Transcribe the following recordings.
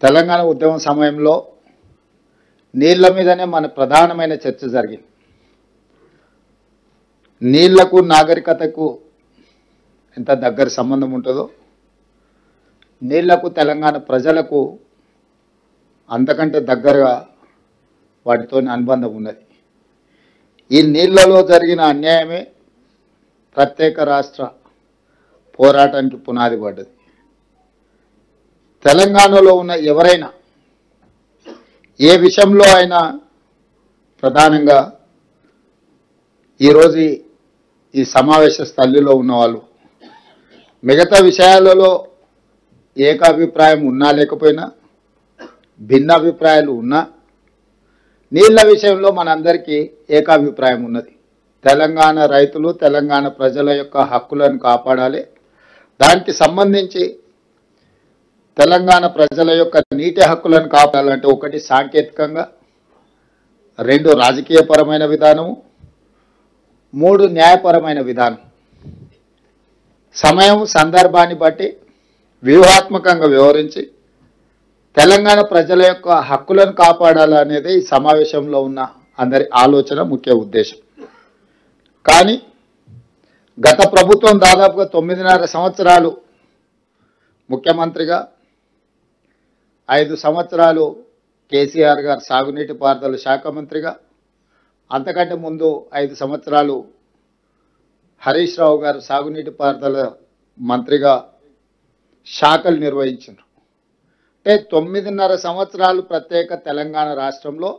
తెలంగాణ ఉద్యమం సమయంలో నీళ్ల మీదనే మన ప్రధానమైన చర్చ జరిగింది. నీళ్లకు నాగరికతకు ఎంత దగ్గర సంబంధం ఉంటుందో, నీళ్లకు తెలంగాణ ప్రజలకు అంతకంటే దగ్గరగా వాటితో అనుబంధం ఉన్నది. ఈ నీళ్లలో జరిగిన అన్యాయమే ప్రత్యేక రాష్ట్ర పోరాటానికి పునాది పడ్డది. తెలంగాణలో ఉన్న ఎవరైనా ఏ విషయంలో అయినా ప్రధానంగా ఈరోజు ఈ సమావేశ స్థలిలో ఉన్నవాళ్ళు మిగతా విషయాలలో ఏకాభిప్రాయం ఉన్నా లేకపోయినా, భిన్న అభిప్రాయాలు ఉన్నా, నీళ్ల విషయంలో మనందరికీ ఏకాభిప్రాయం ఉన్నది. తెలంగాణ రైతులు, తెలంగాణ ప్రజల యొక్క హక్కులను కాపాడాలి. దానికి సంబంధించి తెలంగాణ ప్రజల యొక్క నీటి హక్కులను కాపాడాలంటే ఒకటి సాంకేతికంగా, రెండు రాజకీయపరమైన విధానము, మూడు న్యాయపరమైన విధానం. సమయం సందర్భాన్ని బట్టి వ్యూహాత్మకంగా వ్యవహరించి తెలంగాణ ప్రజల యొక్క హక్కులను కాపాడాలనేది ఈ సమావేశంలో ఉన్న అందరి ఆలోచన, ముఖ్య ఉద్దేశం. కానీ గత ప్రభుత్వం దాదాపుగా 9.5 సంవత్సరాలు ముఖ్యమంత్రిగా, 5 సంవత్సరాలు కేసీఆర్ గారు సాగునీటి పారుదల శాఖ మంత్రిగా, అంతకంటే ముందు 5 సంవత్సరాలు హరీష్ రావు గారు సాగునీటి పారుదల మంత్రిగా శాఖలు నిర్వహించారు. అంటే 9.5 సంవత్సరాలు ప్రత్యేక తెలంగాణ రాష్ట్రంలో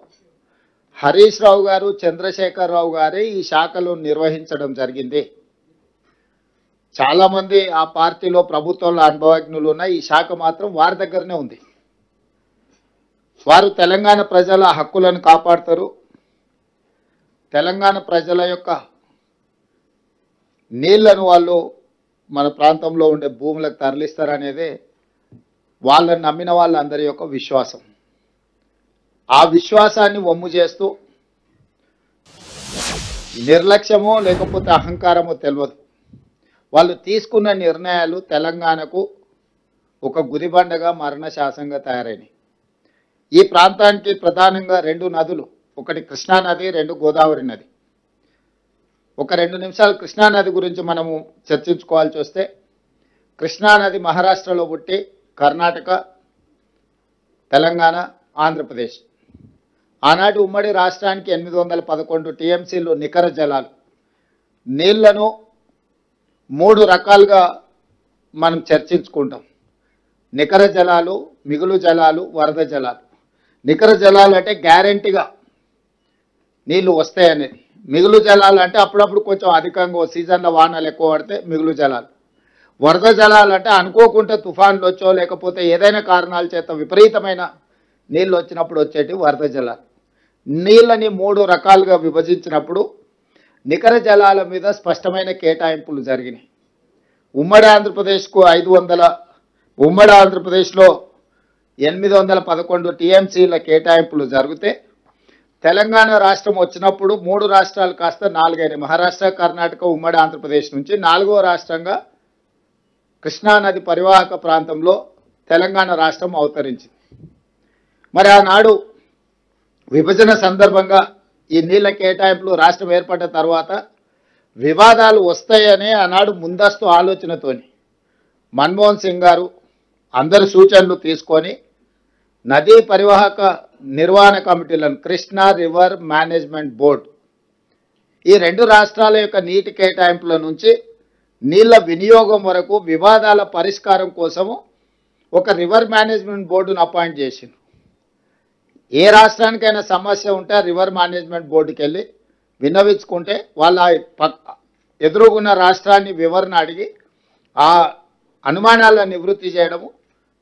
హరీష్ రావు గారు, చంద్రశేఖర్ రావు గారే ఈ శాఖలు నిర్వహించడం జరిగింది. చాలామంది ఆ పార్టీలో ప్రభుత్వంలో అనుభవజ్ఞులు ఉన్న ఈ శాఖ మాత్రం వారి దగ్గరనే ఉంది. వారు తెలంగాణ ప్రజల హక్కులను కాపాడతారు. తెలంగాణ ప్రజల యొక్క నీళ్లను వాళ్ళు మన ప్రాంతంలో ఉండే భూములకు తరలిస్తారనేదే వాళ్ళని నమ్మిన వాళ్ళందరి యొక్క విశ్వాసం. ఆ విశ్వాసాన్ని వమ్ము చేస్తూ నిర్లక్ష్యమో లేకపోతే అహంకారమో తెలియదు, వాళ్ళు తీసుకున్న నిర్ణయాలు తెలంగాణకు ఒక గుదిబండగా, మరణశాసనంగా తయారైనవి. ఈ ప్రాంతానికి ప్రధానంగా 2 నదులు, ఒకటి కృష్ణా నది, 2 గోదావరి నది. ఒక 2 నిమిషాలు కృష్ణా నది గురించి మనము చర్చించుకోవాల్సి వస్తే, కృష్ణా నది మహారాష్ట్రలో పుట్టి కర్ణాటక, తెలంగాణ, ఆంధ్రప్రదేశ్, ఆనాటి ఉమ్మడి రాష్ట్రానికి 811 టీఎంసీలు నికర జలాలు. నీళ్లను 3 రకాలుగా మనం చర్చించుకుంటాం: నికర జలాలు, మిగులు జలాలు, వరద జలాలు. నికర జలాలు అంటే గ్యారెంటీగా నీళ్లు వస్తాయనేది. మిగులు జలాలు అంటే అప్పుడప్పుడు కొంచెం అధికంగా సీజన్లో వానలు ఎక్కువ పడితే మిగులు జలాలు. వరద జలాలు అంటే అనుకోకుండా తుఫాన్లు వచ్చో లేకపోతే ఏదైనా కారణాల చేత విపరీతమైన నీళ్ళు వచ్చినప్పుడు వచ్చేటి వరద జలాలు. నీళ్ళని 3 రకాలుగా విభజించినప్పుడు నికర జలాల మీద స్పష్టమైన కేటాయింపులు జరిగినాయి. ఉమ్మడి ఆంధ్రప్రదేశ్కు 500, ఉమ్మడి ఆంధ్రప్రదేశ్లో 811 టీఎంసీల కేటాయింపులు జరిగితే, తెలంగాణ రాష్ట్రం వచ్చినప్పుడు 3 రాష్ట్రాలు కాస్త 4 అయినాయి. మహారాష్ట్ర, కర్ణాటక, ఉమ్మడి ఆంధ్రప్రదేశ్ నుంచి 4వ రాష్ట్రంగా కృష్ణానది పరివాహక ప్రాంతంలో తెలంగాణ రాష్ట్రం అవతరించింది. మరి ఆనాడు విభజన సందర్భంగా ఈ నీళ్ల కేటాయింపులు రాష్ట్రం ఏర్పడ్డ తర్వాత వివాదాలు వస్తాయనే ఆనాడు ముందస్తు ఆలోచనతోని మన్మోహన్ సింగ్ గారు అందరి సూచనలు తీసుకొని నదీ పరివాహక నిర్వహణ కమిటీలను, కృష్ణా రివర్ మేనేజ్మెంట్ బోర్డు, ఈ 2 రాష్ట్రాల యొక్క నీటి కేటాయింపుల నుంచి నీళ్ల వినియోగం వరకు వివాదాల పరిష్కారం కోసము ఒక రివర్ మేనేజ్మెంట్ బోర్డును అపాయింట్ చేసింది. ఏ రాష్ట్రానికైనా సమస్య ఉంటే ఆ రివర్ మేనేజ్మెంట్ బోర్డుకి వెళ్ళి విన్నవించుకుంటే వాళ్ళ ఎదురుగున్న రాష్ట్రాన్ని వివరణ అడిగి ఆ అనుమానాలను నివృత్తి చేయడము,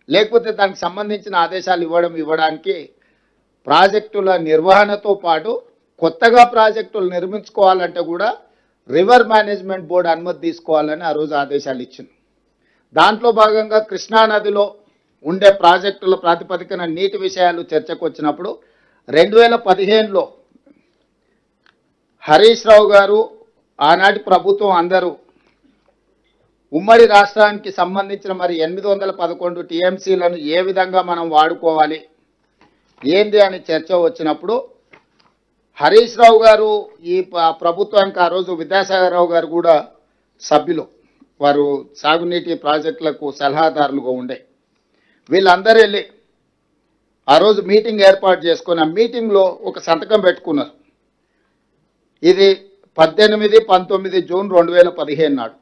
లేకపోతే దానికి సంబంధించిన ఆదేశాలు ఇవ్వడానికి ప్రాజెక్టుల నిర్వహణతో పాటు కొత్తగా ప్రాజెక్టులు నిర్మించుకోవాలంటే కూడా రివర్ మేనేజ్మెంట్ బోర్డు అనుమతి తీసుకోవాలని ఆ రోజు ఆదేశాలు ఇచ్చింది. దాంట్లో భాగంగా కృష్ణా నదిలో ఉండే ప్రాజెక్టుల ప్రాతిపదికన నీటి విషయాలు చర్చకు వచ్చినప్పుడు 2015లో హరీష్ రావు గారు, ఆనాటి ప్రభుత్వం అందరూ ఉమ్మడి రాష్ట్రానికి సంబంధించిన మరి 811 టీఎంసీలను ఏ విధంగా మనం వాడుకోవాలి ఏంది అని చర్చ వచ్చినప్పుడు హరీష్ రావు గారు ఈ ప్రభుత్వానికి ఆ రోజు విద్యాసాగర్ రావు గారు కూడా సభ్యులు, వారు సాగునీటి ప్రాజెక్టులకు సలహాదారులుగా ఉండే, వీళ్ళందరూ వెళ్ళి ఆ రోజు మీటింగ్ ఏర్పాటు చేసుకుని ఆ మీటింగ్లో ఒక సంతకం పెట్టుకున్నారు. ఇది 18-19 జూన్ 2015 నాడు.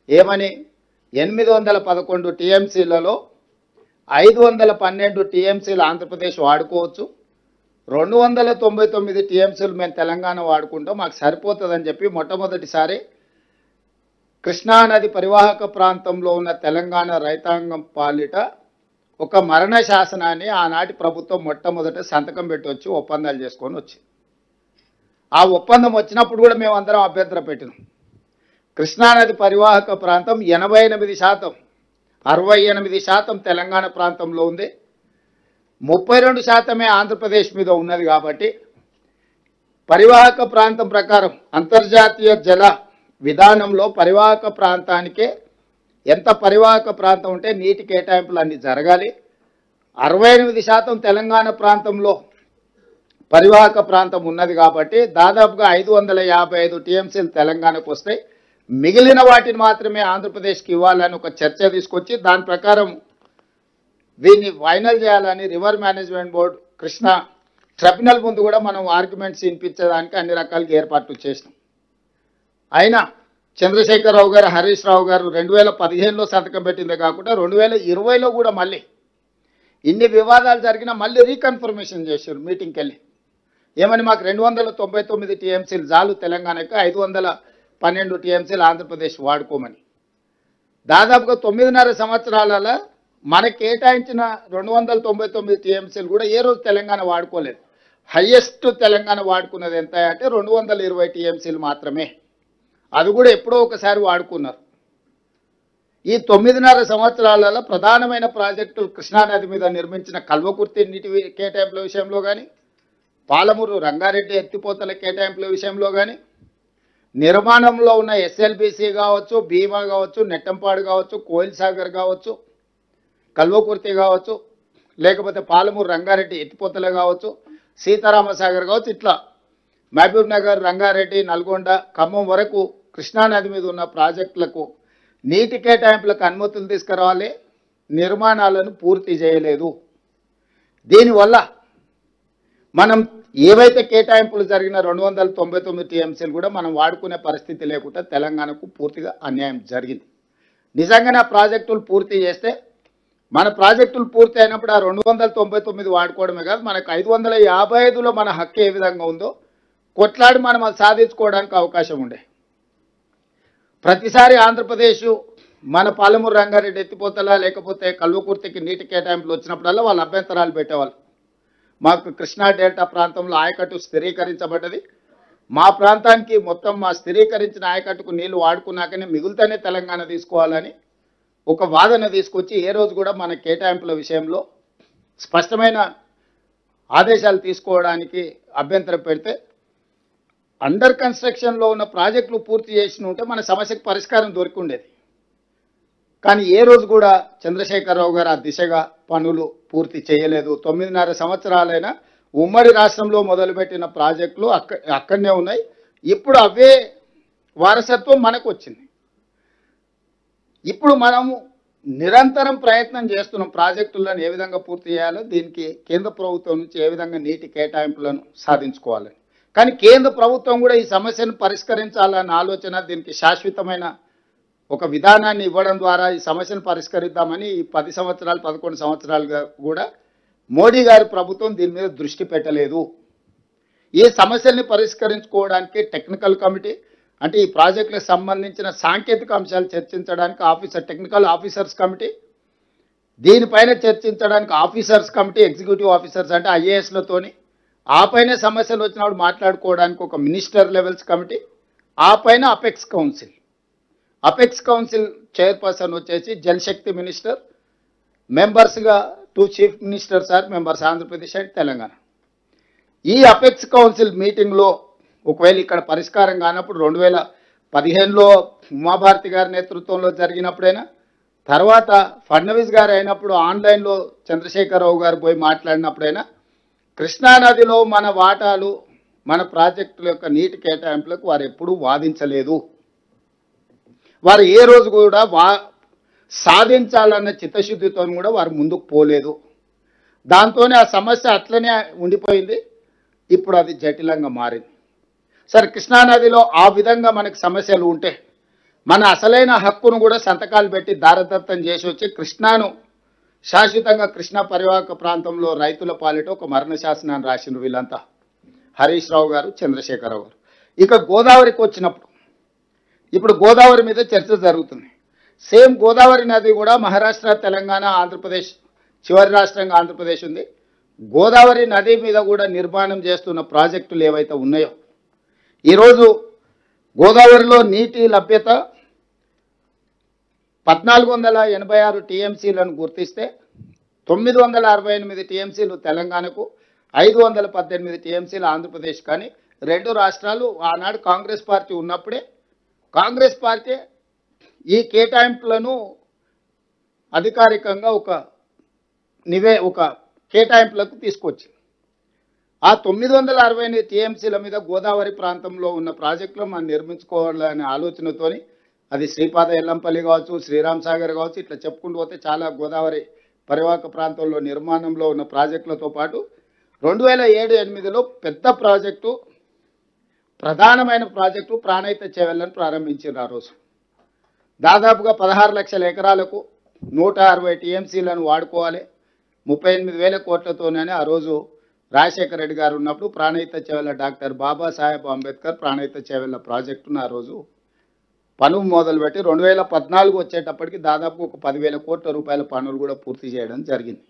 ఏమని? 811 టీఎంసీలలో 512 టీఎంసీలు ఆంధ్రప్రదేశ్ వాడుకోవచ్చు, 299 టీఎంసీలు మేము తెలంగాణ వాడుకుంటాం, మాకు సరిపోతుందని చెప్పి మొట్టమొదటిసారి కృష్ణానది పరివాహక ప్రాంతంలో ఉన్న తెలంగాణ రైతాంగం పాలిట ఒక మరణ శాసనాన్ని ఆనాటి ప్రభుత్వం మొట్టమొదట సంతకం పెట్టి వచ్చి ఒప్పందాలు చేసుకొని వచ్చింది. ఆ ఒప్పందం వచ్చినప్పుడు కూడా మేము అందరం అభ్యంతరం పెట్టినాం. కృష్ణానది పరివాహక ప్రాంతం 88%, 68% తెలంగాణ ప్రాంతంలో ఉంది, 32% ఆంధ్రప్రదేశ్ మీద ఉన్నది. కాబట్టి పరివాహక ప్రాంతం ప్రకారం అంతర్జాతీయ జల విధానంలో పరివాహక ప్రాంతానికే ఎంత పరివాహక ప్రాంతం ఉంటే నీటి కేటాయింపులు అన్ని జరగాలి. 68% తెలంగాణ ప్రాంతంలో పరివాహక ప్రాంతం ఉన్నది కాబట్టి దాదాపుగా 555 టీఎంసీలు తెలంగాణకు వస్తాయి, మిగిలిన వాటిని మాత్రమే ఆంధ్రప్రదేశ్కి ఇవ్వాలని ఒక చర్చ తీసుకొచ్చి దాని ప్రకారం దీన్ని ఫైనల్ చేయాలని river management board Krishna tribunal ముందు కూడా మనం ఆర్గ్యుమెంట్స్ వినిపించడానికి అన్ని రకాలుగా ఏర్పాట్లు చేసినాం. అయినా చంద్రశేఖరరావు గారు, హరీష్ రావు గారు 2015లో సంతకం పెట్టిందే కాకుండా 2020లో కూడా మళ్ళీ ఇన్ని వివాదాలు జరిగినా మళ్ళీ రీకన్ఫర్మేషన్ చేశారు మీటింగ్కి వెళ్ళి. ఏమని? మాకు 299 టీఎంసీలు చాలు తెలంగాణకి, 512 టీఎంసీలు ఆంధ్రప్రదేశ్ వాడుకోమని. దాదాపుగా 9.5 సంవత్సరాలలో మనకు కేటాయించిన 299 టీఎంసీలు కూడా ఏ రోజు తెలంగాణ వాడుకోలేదు. హయ్యెస్ట్ తెలంగాణ వాడుకున్నది ఎంత అంటే 220 టీఎంసీలు మాత్రమే, అది కూడా ఎప్పుడో ఒకసారి వాడుకున్నారు. ఈ 9.5 సంవత్సరాలలో ప్రధానమైన ప్రాజెక్టులు కృష్ణానది మీద నిర్మించిన కల్వకుర్తి నీటి కేటాయింపుల విషయంలో కానీ, పాలమూరు రంగారెడ్డి ఎత్తిపోతల కేటాయింపుల విషయంలో కానీ, నిర్మాణంలో ఉన్న ఎస్ఎల్బిసి కావచ్చు, భీమా కావచ్చు, నెట్టంపాడు కావచ్చు, కోయిల్ సాగర్ కావచ్చు, కల్వకుర్తి కావచ్చు, లేకపోతే పాలమూరు రంగారెడ్డి ఎత్తిపోతల కావచ్చు, సీతారామసాగర్ కావచ్చు, ఇట్లా మహబూబ్ నగర్, రంగారెడ్డి, నల్గొండ, ఖమ్మం వరకు కృష్ణానది మీద ఉన్న ప్రాజెక్టులకు నీటి కేటాయింపులకు అనుమతులు తీసుకురావాలి, నిర్మాణాలను పూర్తి చేయలేదు. దీనివల్ల మనం ఏవైతే కేటాయింపులు జరిగిన 299 టీఎంసీలు కూడా మనం వాడుకునే పరిస్థితి లేకుండా తెలంగాణకు పూర్తిగా అన్యాయం జరిగింది. నిజంగానే ఆ ప్రాజెక్టులు పూర్తి చేస్తే, మన ప్రాజెక్టులు పూర్తి అయినప్పుడు ఆ 299 వాడుకోవడమే కాదు, మనకు 555లో మన హక్కు ఏ విధంగా ఉందో కొట్లాడి మనం అది సాధించుకోవడానికి అవకాశం ఉండే. ప్రతిసారి ఆంధ్రప్రదేశ్ మన పాలమూరు రంగారెడ్డి ఎత్తిపోతల లేకపోతే కల్వకుర్తికి నీటి కేటాయింపులు వచ్చినప్పుడల్లా వాళ్ళు అభ్యంతరాలు పెట్టేవాళ్ళు. మాకు కృష్ణా డెల్టా ప్రాంతంలో ఆయకట్టు స్థిరీకరించబడ్డది, మా ప్రాంతానికి మొత్తం మా స్థిరీకరించిన ఆయకట్టుకు నీళ్లు వాడుకున్నాకనే మిగులుతూనే తెలంగాణ తీసుకోవాలని ఒక వాదన తీసుకొచ్చి ఏ రోజు కూడా మన కేటాయింపుల విషయంలో స్పష్టమైన ఆదేశాలు తీసుకోవడానికి అభ్యంతరం పెడితే, అండర్ కన్స్ట్రక్షన్లో ఉన్న ప్రాజెక్టులు పూర్తి చేసి ఉంటే మన సమస్యకు పరిష్కారం దొరికి ఉండేది. కానీ ఏ రోజు కూడా చంద్రశేఖరరావు గారు ఆ దిశగా పనులు పూర్తి చేయలేదు. 9.5 సంవత్సరాలైనా ఉమ్మడి రాష్ట్రంలో మొదలుపెట్టిన ప్రాజెక్టులు అక్కడనే ఉన్నాయి. ఇప్పుడు అవే వారసత్వం మనకు వచ్చింది. ఇప్పుడు మనము నిరంతరం ప్రయత్నం చేస్తున్నాం ప్రాజెక్టులను ఏ విధంగా పూర్తి చేయాలో, దీనికి కేంద్ర ప్రభుత్వం నుంచి ఏ విధంగా నీటి కేటాయింపులను సాధించుకోవాలని. కానీ కేంద్ర ప్రభుత్వం కూడా ఈ సమస్యను పరిష్కరించాలన్న ఆలోచన, దీనికి శాశ్వతమైన ఒక విధానాన్ని ఇవ్వడం ద్వారా ఈ సమస్యను పరిష్కరిద్దామని ఈ 10 సంవత్సరాలు 11 సంవత్సరాలుగా కూడా మోడీ గారి ప్రభుత్వం దీని మీద దృష్టి పెట్టలేదు. ఈ సమస్యల్ని పరిష్కరించుకోవడానికి టెక్నికల్ కమిటీ, అంటే ఈ ప్రాజెక్టులకు సంబంధించిన సాంకేతిక అంశాలు చర్చించడానికి టెక్నికల్ ఆఫీసర్స్ కమిటీ, దీనిపైన చర్చించడానికి ఆఫీసర్స్ కమిటీ, ఎగ్జిక్యూటివ్ ఆఫీసర్స్ అంటే ఐఏఎస్లతోని, ఆ పైన సమస్యలు వచ్చినప్పుడు మాట్లాడుకోవడానికి ఒక మినిస్టర్ లెవెల్స్ కమిటీ, ఆ పైన apex council. Apex council chairperson వచ్చేసి జలశక్తి minister, మెంబర్స్గా 2 chief ministers are members Andhra Pradesh and Telangana. ఈ అపెక్స్ కౌన్సిల్ మీటింగ్లో ఒకవేళ ఇక్కడ పరిష్కారం కానప్పుడు 15లో ఉమాభారతి గారి నేతృత్వంలో జరిగినప్పుడైనా, తర్వాత ఫడ్నవీస్ గారు అయినప్పుడు ఆన్లైన్లో చంద్రశేఖరరావు గారు పోయి మాట్లాడినప్పుడైనా కృష్ణానదిలో మన వాటాలు, మన ప్రాజెక్టుల యొక్క నీటి కేటాయింపులకు వారు ఎప్పుడూ వాదించలేదు. వారు ఏ రోజు కూడా సాధించాలన్న చిత్తశుద్ధితో కూడా వారు ముందుకు పోలేదు. దాంతోనే ఆ సమస్య అట్లనే ఉండిపోయింది. ఇప్పుడు అది జటిలంగా మారింది. సరే, కృష్ణానదిలో ఆ విధంగా మనకు సమస్యలు ఉంటే మన అసలైన హక్కును కూడా సంతకాలు పెట్టి దారదత్తం చేసి వచ్చి కృష్ణాను శాశ్వతంగా కృష్ణా పరివాహక ప్రాంతంలో రైతుల పాలిట ఒక మరణ శాసనాన్ని రాసినారు వీళ్ళంతా, హరీష్ రావు గారు, చంద్రశేఖరరావు గారు. ఇక గోదావరికి వచ్చినప్పుడు, ఇప్పుడు గోదావరి మీద చర్చ జరుగుతుంది. సేమ్ గోదావరి నది కూడా మహారాష్ట్ర, తెలంగాణ, ఆంధ్రప్రదేశ్, చివరి రాష్ట్రంగా ఆంధ్రప్రదేశ్ ఉంది. గోదావరి నది మీద కూడా నిర్మాణం చేస్తున్న ప్రాజెక్టులు ఏవైతే ఉన్నాయో, ఈరోజు గోదావరిలో నీటి లభ్యత 1486 టీఎంసీలను గుర్తిస్తే 968 టీఎంసీలు తెలంగాణకు, 518 టీఎంసీలు ఆంధ్రప్రదేశ్. కానీ రెండు రాష్ట్రాలు ఆనాడు కాంగ్రెస్ పార్టీ ఉన్నప్పుడే కాంగ్రెస్ పార్టీ ఈ కేటాయింపులను అధికారికంగా ఒక కేటాయింపులకు తీసుకొచ్చింది. ఆ 968 టీఎంసీల మీద గోదావరి ప్రాంతంలో ఉన్న ప్రాజెక్టులు మనం నిర్మించుకోవాలనే ఆలోచనతోని, అది శ్రీపాద ఎల్లంపల్లి కావచ్చు, శ్రీరామ్ సాగర్ కావచ్చు, ఇట్లా చెప్పుకుంటూ పోతే చాలా గోదావరి పరివాహక ప్రాంతంలో నిర్మాణంలో ఉన్న ప్రాజెక్టులతో పాటు 2007-8లో పెద్ద ప్రాజెక్టు, ప్రధానమైన ప్రాజెక్టు ప్రాణహిత చేవెళ్లను ప్రారంభించారు. ఆ రోజు దాదాపుగా 16 లక్షల ఎకరాలకు 160 టీఎంసీలను వాడుకోవాలి, 38,000 కోట్లతోనే ఆ రోజు రాజశేఖర రెడ్డి గారు ఉన్నప్పుడు ప్రాణహిత చేవెళ్ల డాక్టర్ బాబాసాహెబ్ అంబేద్కర్ ప్రాణహిత చేవెళ్ల ప్రాజెక్టును ఆ రోజు పనులు మొదలుపెట్టి 2014 వచ్చేటప్పటికి దాదాపు ఒక 10,000 కోట్ల రూపాయల పనులు కూడా పూర్తి చేయడం జరిగింది.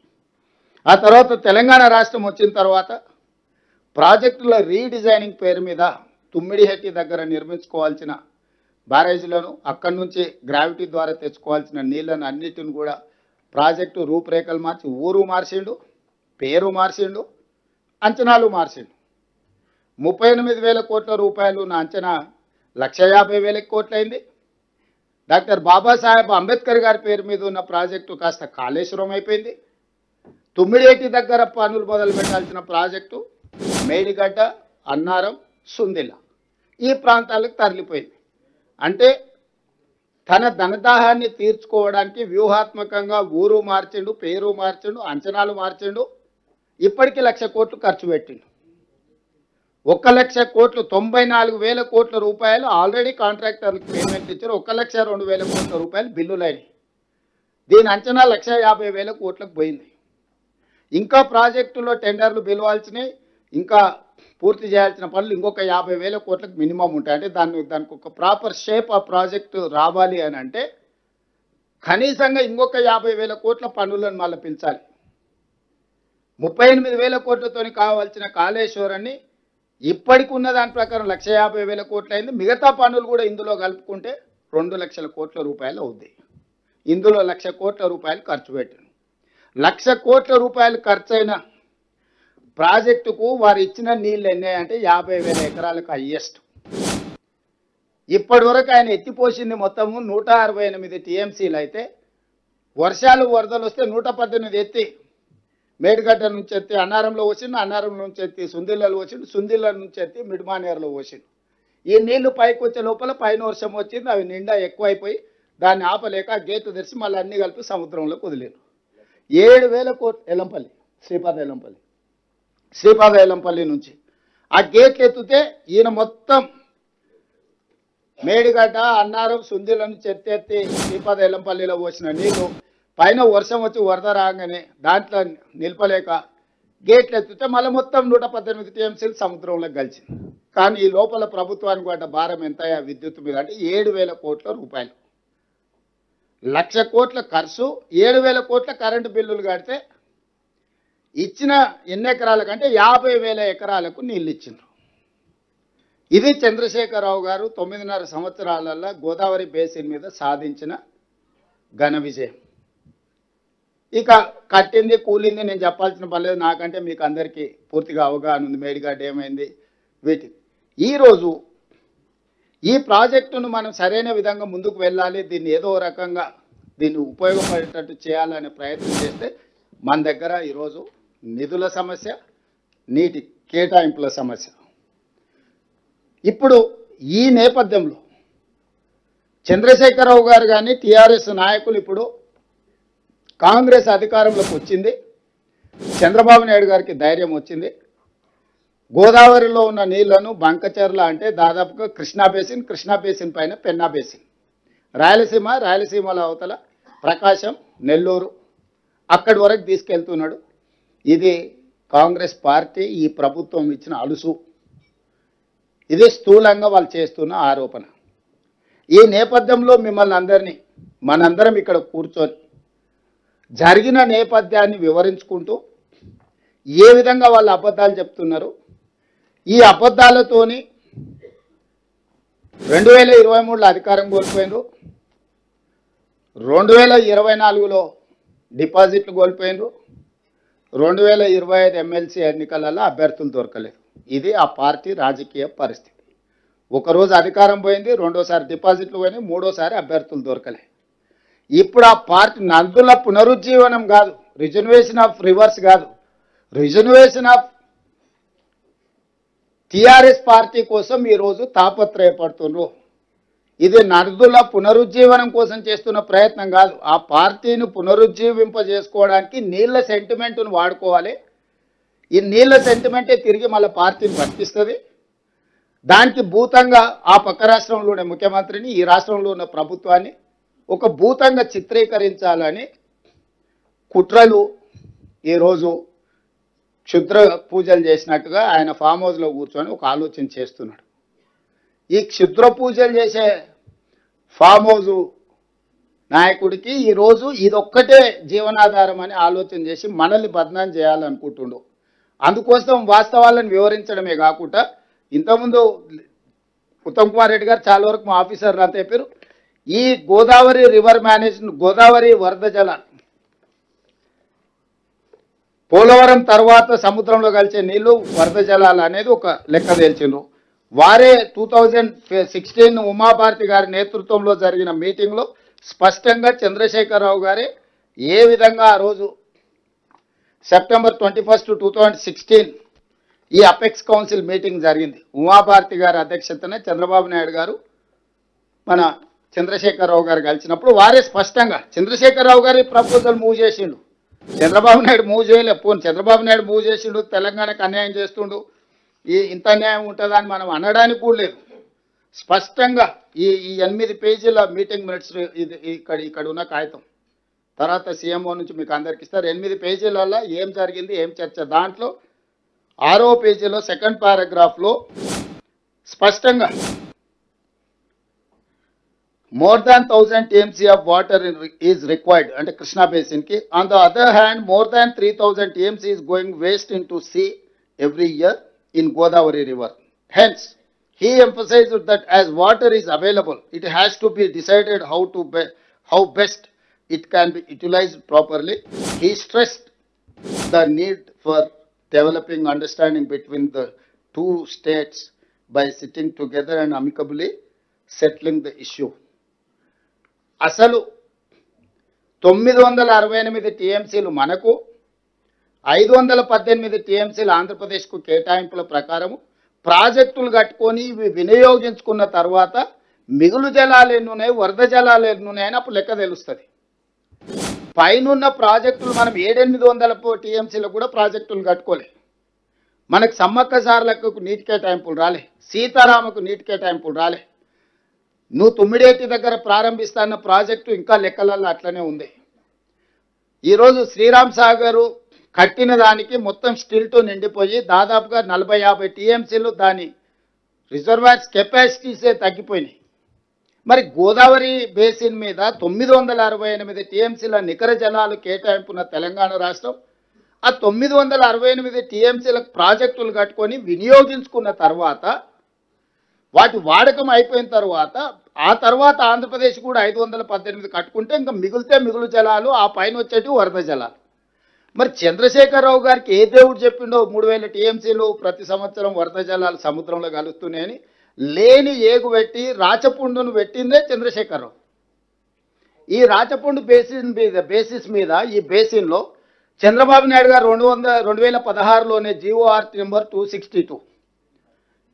ఆ తర్వాత తెలంగాణ రాష్ట్రం వచ్చిన తర్వాత ప్రాజెక్టుల రీడిజైనింగ్ పేరు మీద తుమ్మిడిహెట్టి దగ్గర నిర్మించుకోవాల్సిన బ్యారేజీలను, అక్కడి నుంచి గ్రావిటీ ద్వారా తెచ్చుకోవాల్సిన నీళ్లను అన్నిటిని కూడా ప్రాజెక్టు రూపురేఖలు మార్చి ఊరు మార్చిండు, పేరు మార్చిండు, అంచనాలు మార్చిండు. 38,000 కోట్ల రూపాయలు నా అంచనా 1,50,000 కోట్లయింది. డాక్టర్ బాబాసాహెబ్ అంబేద్కర్ గారి పేరు మీద ఉన్న ప్రాజెక్టు కాస్త కాళేశ్వరం అయిపోయింది. తుమ్మిడిహెట్టి దగ్గర పనులు మొదలు పెట్టాల్సిన ప్రాజెక్టు మేడిగడ్డ, అన్నారం, సుందిల్ల ఈ ప్రాంతాలకు తరలిపోయింది. అంటే తన ధనదాహాన్ని తీర్చుకోవడానికి వ్యూహాత్మకంగా ఊరు మార్చిండు, పేరు మార్చిండు, అంచనాలు మార్చిండు. ఇప్పటికీ 1,00,000 కోట్లు ఖర్చు పెట్టిండు. 1,00,000 కోట్లు, 94,000 కోట్ల రూపాయలు ఆల్రెడీ కాంట్రాక్టర్లకు పేమెంట్ ఇచ్చారు. 1,02,000 కోట్ల రూపాయలు బిల్లులైనవి. దీని అంచనా 1,50,000 కోట్లకు పోయింది. ఇంకా ప్రాజెక్టులో టెండర్లు పిలవాల్సినవి, ఇంకా పూర్తి చేయాల్సిన పనులు ఇంకొక 50,000 కోట్లకు మినిమం ఉంటాయి. అంటే దానికి ఒక ప్రాపర్ షేప్ ఆ ప్రాజెక్టు రావాలి అని అంటే కనీసంగా ఇంకొక 50,000 కోట్ల పనులను మళ్ళీ పిలిచాలి. 38,000 కోట్లతో కావాల్సిన కాళేశ్వరాన్ని ఇప్పటికి ఉన్న దాని ప్రకారం 1,50,000 కోట్లు అయింది. మిగతా పనులు కూడా ఇందులో కలుపుకుంటే 2,00,000 కోట్ల రూపాయలు అవుతాయి. ఇందులో 1,00,000 కోట్ల రూపాయలు ఖర్చు పెట్టాను. 1,00,000 కోట్ల రూపాయలు ఖర్చైన ప్రాజెక్టుకు వారు ఇచ్చిన నీళ్ళు ఎన్నాయంటే 50,000 ఎకరాలకు హయ్యెస్ట్. ఇప్పటి వరకు ఆయన ఎత్తిపోసింది మొత్తము 168 టీఎంసీలు అయితే, వర్షాలు వరదలు వస్తే 118 ఎత్తి మేడిగడ్డ నుంచి ఎత్తి అన్నారంలో వచ్చిండు, అన్నారం నుంచి ఎత్తి సుందిల్లలో వచ్చిండు, సుందిల్ల నుంచి ఎత్తి మిడ్మానేరులో వచ్చిండు. ఈ నీళ్లు పైకి వచ్చే లోపల పైన వర్షం వచ్చింది, అవి నిండా ఎక్కువైపోయి దాన్ని ఆపలేక గేట్లు తెరిచి మళ్ళీ అన్ని కలిపి సముద్రంలోకి వదిలేరు. 7,000 కోట్లు ఎల్లంపల్లి, శ్రీపాద ఎల్లంపల్లి నుంచి ఆ గేట్లు ఎత్తితే ఈయన మొత్తం మేడిగడ్డ, అన్నారం, సుందిల్ల నుంచి ఎత్తి శ్రీపాద ఎల్లంపల్లిలో పోసిన నీళ్లు పైన వర్షం వచ్చి వరద రాగానే దాంట్లో నిలపలేక గేట్లు ఎత్తితే మళ్ళీ మొత్తం 118 టీఎంసీలు సముద్రంలోకి కలిసింది. కానీ ఈ లోపల ప్రభుత్వానికి పడ్డ భారం ఎంత విద్యుత్ మీద అంటే 7,000 కోట్ల రూపాయలు. 1,00,000 కోట్ల ఖర్చు, 7,000 కోట్ల కరెంటు బిల్లులు కడితే ఇచ్చిన ఎన్ని ఎకరాల కంటే 50,000 ఎకరాలకు నీళ్ళు ఇచ్చిండ్రు. ఇది చంద్రశేఖరరావు గారు 9.5 సంవత్సరాలలో గోదావరి బేసిన్ మీద సాధించిన ఘన విజయం. ఇక కట్టింది కూలింది నేను చెప్పాల్సిన పర్లేదు, నాకంటే మీకు అందరికీ పూర్తిగా అవగాహన ఉంది. మేడిగడ్డ ఏమైంది వీటి. ఈరోజు ఈ ప్రాజెక్టును మనం సరైన విధంగా ముందుకు వెళ్ళాలి, దీన్ని ఏదో రకంగా దీన్ని ఉపయోగపడేటట్టు చేయాలనే ప్రయత్నం చేస్తే మన దగ్గర ఈరోజు నిధుల సమస్య, నీటి కేటాయింపుల సమస్య. ఇప్పుడు ఈ నేపథ్యంలో చంద్రశేఖరరావు గారు కానీ టీఆర్ఎస్ నాయకులు ఇప్పుడు కాంగ్రెస్ అధికారంలోకి వచ్చింది, చంద్రబాబు నాయుడు గారికి ధైర్యం వచ్చింది. గోదావరిలో ఉన్న నీళ్లను బంకచెర్ల అంటే దాదాపుగా కృష్ణా బేసిన్ పైన పెన్నా బేసిన్, రాయలసీమల అవతల ప్రకాశం, నెల్లూరు అక్కడి వరకు తీసుకెళ్తున్నాడు. ఇది కాంగ్రెస్ పార్టీ ఈ ప్రభుత్వం ఇచ్చిన అలుసు. ఇది స్థూలంగా వాళ్ళు చేస్తున్న ఆరోపణ. ఈ నేపథ్యంలో మిమ్మల్ని అందరినీ మనందరం ఇక్కడ కూర్చొని జరిగిన నేపథ్యాన్ని వివరించుకుంటూ ఏ విధంగా వాళ్ళు అబద్ధాలు చెప్తున్నారు, ఈ అబద్ధాలతోని 2023లో అధికారం కోల్పోయినారు, 2024లో డిపాజిట్లు కోల్పోయినారు, 2025 ఎమ్మెల్సీ ఎన్నికలలో అభ్యర్థులు దొరకలేదు. ఇది ఆ పార్టీ రాజకీయ పరిస్థితి. ఒకరోజు అధికారం పోయింది, రెండోసారి డిపాజిట్లు పోయినాయి, మూడోసారి అభ్యర్థులు దొరకలే. ఇప్పుడు ఆ పార్టీ నందుల పునరుజ్జీవనం కాదు, రిజర్వేషన్ ఆఫ్ రివర్స్ కాదు, రిజర్వేషన్ ఆఫ్ టీఆర్ఎస్ పార్టీ కోసం ఈరోజు తాపత్రయపడుతున్నారు. ఇది నర్దుల పునరుజ్జీవనం కోసం చేస్తున్న ప్రయత్నం కాదు. ఆ పార్టీని పునరుజ్జీవింపజేసుకోవడానికి నీళ్ల సెంటిమెంట్ను వాడుకోవాలి. ఈ నీళ్ల సెంటిమెంటే తిరిగి మళ్ళీ పార్టీని వర్తిస్తుంది. దానికి భూతంగా ఆ పక్క రాష్ట్రంలోనే ముఖ్యమంత్రిని, ఈ రాష్ట్రంలో ఉన్న ప్రభుత్వాన్ని ఒక భూతంగా చిత్రీకరించాలని కుట్రలు ఈరోజు క్షుద్ర పూజలు చేసినట్టుగా ఆయన ఫామ్ హౌస్లో కూర్చొని ఒక ఆలోచన చేస్తున్నాడు. ఈ క్షుద్ర పూజలు చేసే ఫామ్ హౌస్ నాయకుడికి ఈరోజు ఇదొక్కటే జీవనాధారం అని ఆలోచన చేసి మనల్ని బదనాం చేయాలనుకుంటుండు. అందుకోసం వాస్తవాలను వివరించడమే కాకుండా ఇంతకుముందు ఉత్తమ్ కుమార్ రెడ్డి గారు చాలా వరకు మా ఆఫీసర్లు అంతా చెప్పారు, ఈ గోదావరి రివర్ మేనేజ్మెంట్, గోదావరి వరద జలాలు పోలవరం తర్వాత సముద్రంలో కలిసే నీళ్లు వరద జలాలు అనేది ఒక లెక్క తేల్చిండ్రు. వారే 2016 ఉమాభారతి గారి నేతృత్వంలో జరిగిన మీటింగ్లో స్పష్టంగా చంద్రశేఖరరావు గారే ఏ విధంగా ఆ రోజు సెప్టెంబర్ 21, 2016 ఈ అపెక్స్ కౌన్సిల్ మీటింగ్ జరిగింది. ఉమాభారతి గారి అధ్యక్షతనే చంద్రబాబు నాయుడు గారు మన చంద్రశేఖరరావు గారు కలిసినప్పుడు వారే స్పష్టంగా చంద్రశేఖరరావు గారి ప్రపోజల్ మూవ్ చేసిండు, చంద్రబాబు నాయుడు మూవ్ చేయలే. పోను చంద్రబాబు నాయుడు మూవ్ చేసిండు, తెలంగాణకు అన్యాయం చేస్తుండు, ఇంత అన్యాయం ఉంటుందని మనం అనడానికి కూడా లేదు. స్పష్టంగా ఈ 8 పేజీల మీటింగ్ మినిట్స్ ఇది ఇక్కడ ఉన్న కాగితం తర్వాత సీఎంఓ నుంచి మీకు అందరికి ఇస్తారు. 8 పేజీలలో ఏం జరిగింది, ఏం చర్చ. దాంట్లో 6వ పేజీలో సెకండ్ పారాగ్రాఫ్లో స్పష్టంగా more than 1000 TMC of water is required అంటే కృష్ణా బేసిన్ కి. On the other hand, more than 3000 TMC is going waste into sea every year in Godavari river. Hence, he emphasized that as water is available, it has to be decided how best it can be utilized properly. He stressed the need for developing understanding between the two states by sitting together and amicably settling the issue. అసలు 968 టీఎంసీలు మనకు, 518 టీఎంసీలు ఆంధ్రప్రదేశ్కు కేటాయింపుల ప్రకారము ప్రాజెక్టులు కట్టుకొని ఇవి వినియోగించుకున్న తర్వాత మిగులు జలాలు ఎన్నున్నాయి, వరద జలాలు ఎన్నున్నాయని అప్పుడు లెక్క తెలుస్తుంది. పైనున్న ప్రాజెక్టులు మనం 700-800 టీఎంసీలకు కూడా ప్రాజెక్టులు కట్టుకోలే. మనకు సమ్మక్క సారలకు నీటి కేటాయింపులు రాలే, సీతారామకు నీటి కేటాయింపులు రాలే. నువ్వు తుమ్మిడేటి దగ్గర ప్రారంభిస్తున్న ప్రాజెక్టు ఇంకా లెక్కలలో అట్లనే ఉంది. ఈరోజు శ్రీరామ్ సాగరు కట్టిన దానికి మొత్తం స్టిల్తో నిండిపోయి దాదాపుగా 40-50 టీఎంసీలు దాని రిజర్వాయర్స్ కెపాసిటీసే తగ్గిపోయినాయి. మరి గోదావరి బేసిన్ మీద 968 టీఎంసీల నికర జలాలు కేటాయింపున్న తెలంగాణ రాష్ట్రం ఆ 968 టీఎంసీలకు ప్రాజెక్టులు కట్టుకొని వినియోగించుకున్న తర్వాత వాటి వాడకం అయిపోయిన తర్వాత ఆ తర్వాత ఆంధ్రప్రదేశ్ కూడా 518 కట్టుకుంటే ఇంకా మిగులు జలాలు, ఆ పైన వచ్చేటి వరద జలాలు. మరి చంద్రశేఖరరావు గారికి ఏ దేవుడు చెప్పిండో 3000 టీఎంసీలు ప్రతి సంవత్సరం వరద జలాలు సముద్రంలో కలుస్తున్నాయని, లేని ఏగు పెట్టి రాచపుండును పెట్టిందే చంద్రశేఖరరావు. ఈ రాచపుండు బేసిస్ మీద ఈ బేసిన్లో చంద్రబాబు నాయుడు గారు 2016లోనే జీఓఆర్ నెంబర్ 262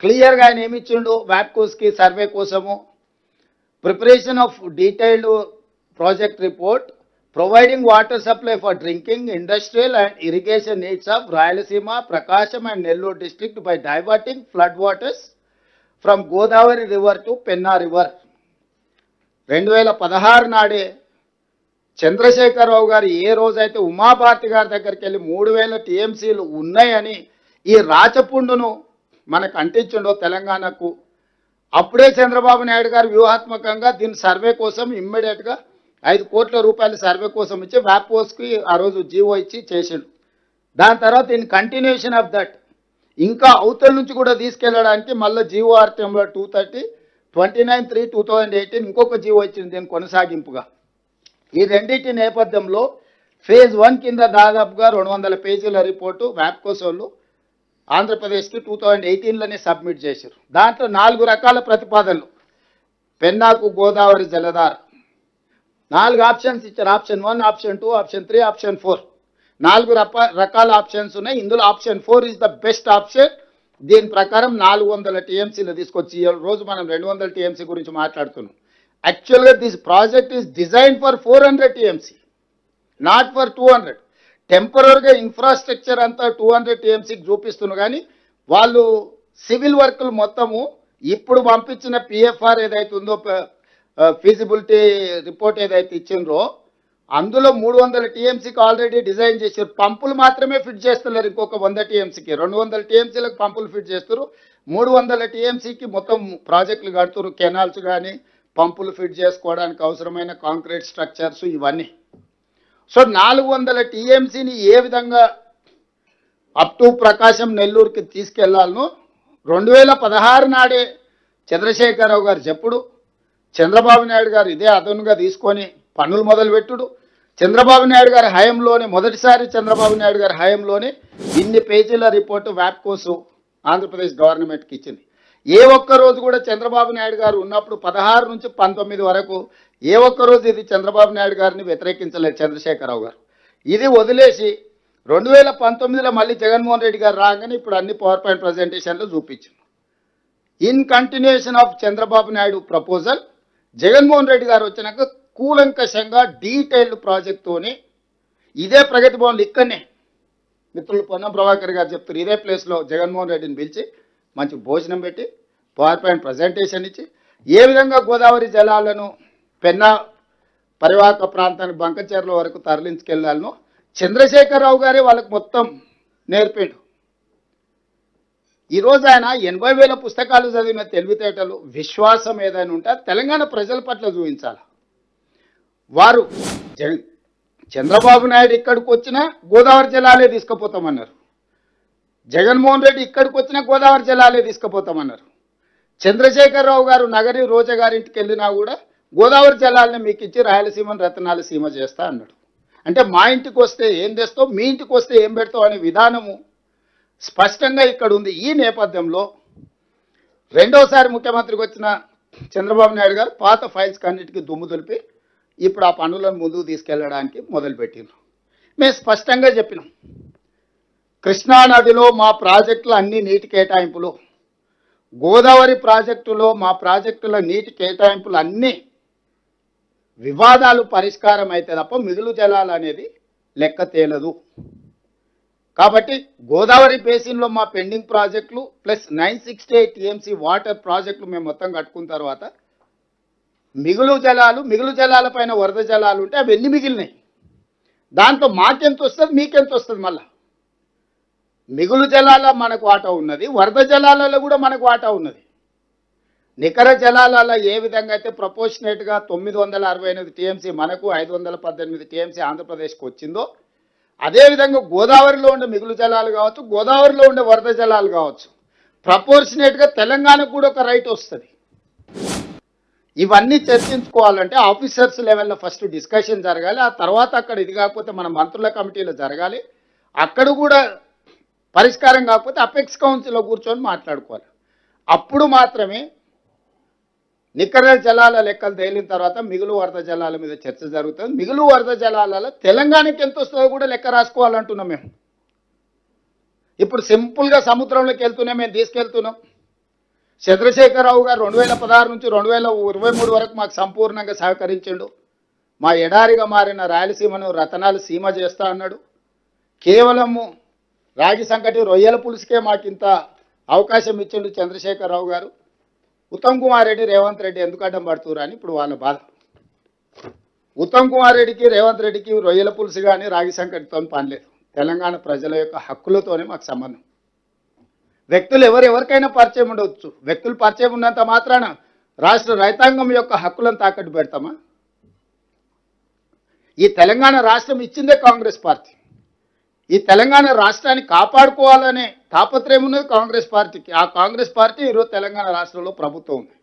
క్లియర్గా ఆయన ఏమి ఇచ్చిండు, వ్యాప్కోస్కి సర్వే కోసము preparation of detailed project report providing water supply for drinking, industrial and irrigation needs of Rayalaseema, Prakasam and Nellore district by diverting flood waters from Godavari river to Penna river. 2016 నాడే చంద్రశేఖరరావు గారు ఏ రోజైతే ఉమాభారతి గారి దగ్గరికి వెళ్ళి 3000 టీఎంసీలు ఉన్నాయని ఈ రాచపుండును మనకు అంటించిండో తెలంగాణకు, అప్పుడే చంద్రబాబు నాయుడు గారు వ్యూహాత్మకంగా దీని సర్వే కోసం ఇమ్మీడియట్గా 5 కోట్ల రూపాయల సర్వే కోసం ఇచ్చి వ్యాప్కోస్కి ఆ రోజు జీవో ఇచ్చి చేసిండు. దాని తర్వాత ఇన్ కంటిన్యూషన్ ఆఫ్ దట్ ఇంకా అవతల నుంచి కూడా తీసుకెళ్ళడానికి మళ్ళీ జీఓఆర్ నెంబర్ 230 29/3/2018 ఇంకొక జీవో ఇచ్చింది దీని కొనసాగింపుగా. ఈ రెండింటి నేపథ్యంలో ఫేజ్ 1 కింద దాదాపుగా 200 పేజీల రిపోర్టు వ్యాప్కోస్ వాళ్ళు ఆంధ్రప్రదేశ్కి 2018లోనే సబ్మిట్ చేశారు. దాంట్లో 4 రకాల ప్రతిపాదనలు, పెన్నాకు గోదావరి జలధార 4 ఆప్షన్స్ ఇచ్చారు. ఆప్షన్ 1, ఆప్షన్ 2, ఆప్షన్ 3, ఆప్షన్ 4 4 రకాల ఆప్షన్స్ ఉన్నాయి. ఇందులో option 4 is the best option. దీని ప్రకారం 400 టీఎంసీలు తీసుకొచ్చి ఈ రోజు మనం 200 టీఎంసీ గురించి మాట్లాడుతున్నాం. యాక్చువల్గా this project is design for 400 TMC, not for 200. టెంపరీగా ఇన్ఫ్రాస్ట్రక్చర్ అంతా 200 టీఎంసీకి చూపిస్తున్నారు, కానీ వాళ్ళు సివిల్ వర్క్లు మొత్తము ఇప్పుడు పంపించిన పిఎఫ్ఆర్ ఏదైతే ఉందో ఫీజిబిలిటీ రిపోర్ట్ ఏదైతే ఇచ్చిండ్రో అందులో 300 టీఎంసీకి ఆల్రెడీ డిజైన్ చేశారు. పంపులు మాత్రమే ఫిట్ చేస్తున్నారు. ఇంకొక 100 టీఎంసీకి 200 టీఎంసీలకు పంపులు ఫిట్ చేస్తారు. 300 టీఎంసీకి మొత్తం ప్రాజెక్టులు కడుతున్నారు. కెనాల్స్ కానీ పంపులు ఫిట్ చేసుకోవడానికి అవసరమైన కాంక్రీట్ స్ట్రక్చర్స్ ఇవన్నీ. సో 400 టీఎంసీని ఏ విధంగా అప్ టు ప్రకాశం నెల్లూరుకి తీసుకెళ్లాలనో 2016 నాడే చంద్రశేఖరరావు గారు చెప్పుడు, చంద్రబాబు నాయుడు గారు ఇదే అదనుగా తీసుకొని పనులు మొదలుపెట్టుడు. చంద్రబాబు నాయుడు గారి హయాంలోనే మొదటిసారి చంద్రబాబు నాయుడు గారి హయాంలోనే ఇన్ని పేజీల రిపోర్టు వ్యాప్కోస్ ఆంధ్రప్రదేశ్ గవర్నమెంట్కి ఇచ్చింది. ఏ ఒక్క రోజు కూడా చంద్రబాబు నాయుడు గారు ఉన్నప్పుడు 16 నుంచి 19 వరకు ఏ ఒక్క రోజు ఇది చంద్రబాబు నాయుడు గారిని వ్యతిరేకించలేదు చంద్రశేఖరరావు గారు. ఇది వదిలేసి 2019లో మళ్ళీ జగన్మోహన్ రెడ్డి గారు రాగానే ఇప్పుడు అన్ని పవర్ పాయింట్ ప్రజెంటేషన్లు చూపించారు. In continuation of Chandrababu Naidu proposal Jaganmohan Reddy గారు వచ్చినాక కూలంకషంగా డీటెయిల్డ్ ప్రాజెక్ట్తోనే ఇదే ప్రగతి భవన్లు ఇక్కడనే మిత్రులు పొన్నం ప్రభాకర్ గారు చెప్తారు, ఇదే ప్లేస్లో జగన్మోహన్ రెడ్డిని పిలిచి మంచి భోజనం పెట్టి పవర్ పాయింట్ ప్రజెంటేషన్ ఇచ్చి ఏ విధంగా గోదావరి జలాలను పెన్నా పరివాహక ప్రాంతానికి బంకచెర్ల వరకు తరలించుకెళ్లాలను చంద్రశేఖరరావు గారే వాళ్ళకి మొత్తం నేర్పిండు. ఈరోజు ఆయన 80,000 పుస్తకాలు చదివిన తెలివితేటలు విశ్వాసం ఏదైనా ఉంటే తెలంగాణ ప్రజల పట్ల చూపించాలి. వారు చంద్రబాబు నాయుడు ఇక్కడికి వచ్చినా గోదావరి జలాలే తీసుకుపోతామన్నారు, జగన్మోహన్ రెడ్డి ఇక్కడికి వచ్చినా గోదావరి జలాలే తీసుకుపోతామన్నారు. చంద్రశేఖరరావు గారు నగరి రోజా గారింటికి వెళ్ళినా కూడా గోదావరి జలాలని మీకు ఇచ్చి రాయలసీమను రతనాల సీమ చేస్తా అన్నాడు. అంటే మా ఇంటికి వస్తే ఏం తెస్తావు, మీ ఇంటికి వస్తే ఏం పెడతావు అనే విధానము స్పష్టంగా ఇక్కడ ఉంది. ఈ నేపథ్యంలో రెండోసారి ముఖ్యమంత్రికి వచ్చిన చంద్రబాబు నాయుడు గారు పాత ఫైల్స్ అన్నిటికీ దుమ్ము దులిపి ఇప్పుడు ఆ పనులను ముందుకు తీసుకెళ్లడానికి మొదలుపెట్టినారు. మేము స్పష్టంగా చెప్పినాం, కృష్ణానదిలో మా ప్రాజెక్టుల అన్ని నీటి కేటాయింపులు, గోదావరి ప్రాజెక్టులో మా ప్రాజెక్టుల నీటి కేటాయింపులు అన్నీ వివాదాలు పరిష్కారం అయితే తప్ప మిగులు జలాలు అనేది లెక్క తేలదు. కాబట్టి గోదావరి బేసిన్లో మా పెండింగ్ ప్రాజెక్టులు ప్లస్ 968 టీఎంసీ వాటర్ ప్రాజెక్టులు మేము మొత్తం కట్టుకున్న తర్వాత మిగులు జలాల పైన వరద జలాలు ఉంటే అవి ఎన్ని మిగిలినాయి, దాంతో మాకెంత వస్తుంది మీకెంత వస్తుంది. మళ్ళా మిగులు జలాల మనకు వాటా ఉన్నది, వరద జలాలలో కూడా మనకు వాటా ఉన్నది. నికర జలాలలో ఏ విధంగా అయితే ప్రపోర్షనేట్గా 968 టీఎంసీ మనకు 518 టీఎంసీ ఆంధ్రప్రదేశ్కి వచ్చిందో అదేవిధంగా గోదావరిలో ఉండే మిగులు జలాలు కావచ్చు, గోదావరిలో ఉండే వరద జలాలు కావచ్చు, ప్రపోర్షనేట్గా తెలంగాణకు కూడా ఒక రైట్ వస్తుంది. ఇవన్నీ చర్చించుకోవాలంటే ఆఫీసర్స్ లెవెల్లో ఫస్ట్ డిస్కషన్ జరగాలి. ఆ తర్వాత అక్కడ ఇది కాకపోతే మన మంత్రుల కమిటీలో జరగాలి. అక్కడ కూడా పరిష్కారం కాకపోతే అపెక్స్ కౌన్సిల్లో కూర్చొని మాట్లాడుకోవాలి. అప్పుడు మాత్రమే నికర జలాల లెక్కలు తేలిన తర్వాత మిగులు వరద జలాల మీద చర్చ జరుగుతుంది. మిగులు వరద జలాలలో తెలంగాణకి ఎంత వస్తుందో కూడా లెక్క రాసుకోవాలంటున్నాం మేము. ఇప్పుడు సింపుల్గా సముద్రంలోకి వెళ్తూనే మేము తీసుకెళ్తున్నాం. చంద్రశేఖరరావు గారు 2016 నుంచి 2023 వరకు మాకు సంపూర్ణంగా సహకరించిండు. మా ఎడారిగా మారిన రాయలసీమను రతనాలు సీమ చేస్తా అన్నాడు. కేవలము రాగి సంకటి రొయ్యల పులుసుకే మాకు ఇంత అవకాశం ఇచ్చిండు చంద్రశేఖరరావు గారు. ఉత్తమ్ కుమార్ రెడ్డి రేవంత్ రెడ్డి ఎందుకు అడ్డం పడుతున్నారు అని ఇప్పుడు వాళ్ళ బాధ. ఉత్తమ్ కుమార్ రెడ్డికి రేవంత్ రెడ్డికి రొయ్యల పులుసు కానీ రాగి సంకటితో పనిలేదు. తెలంగాణ ప్రజల యొక్క హక్కులతోనే మాకు సంబంధం. వ్యక్తులు ఎవరికైనా పరిచయం ఉండవచ్చు. వ్యక్తులు పరిచయం ఉన్నంత మాత్రాన రాష్ట్ర రైతాంగం యొక్క హక్కులను తాకట్టు పెడతామా? ఈ తెలంగాణ రాష్ట్రం ఇచ్చిందే కాంగ్రెస్ పార్టీ. ఈ తెలంగాణ రాష్ట్రాన్ని కాపాడుకోవాలనే తాపత్రయం ఉన్నది కాంగ్రెస్ పార్టీకి. ఆ కాంగ్రెస్ పార్టీ ఈరోజు తెలంగాణ రాష్ట్రంలో ప్రభుత్వం ఉంది.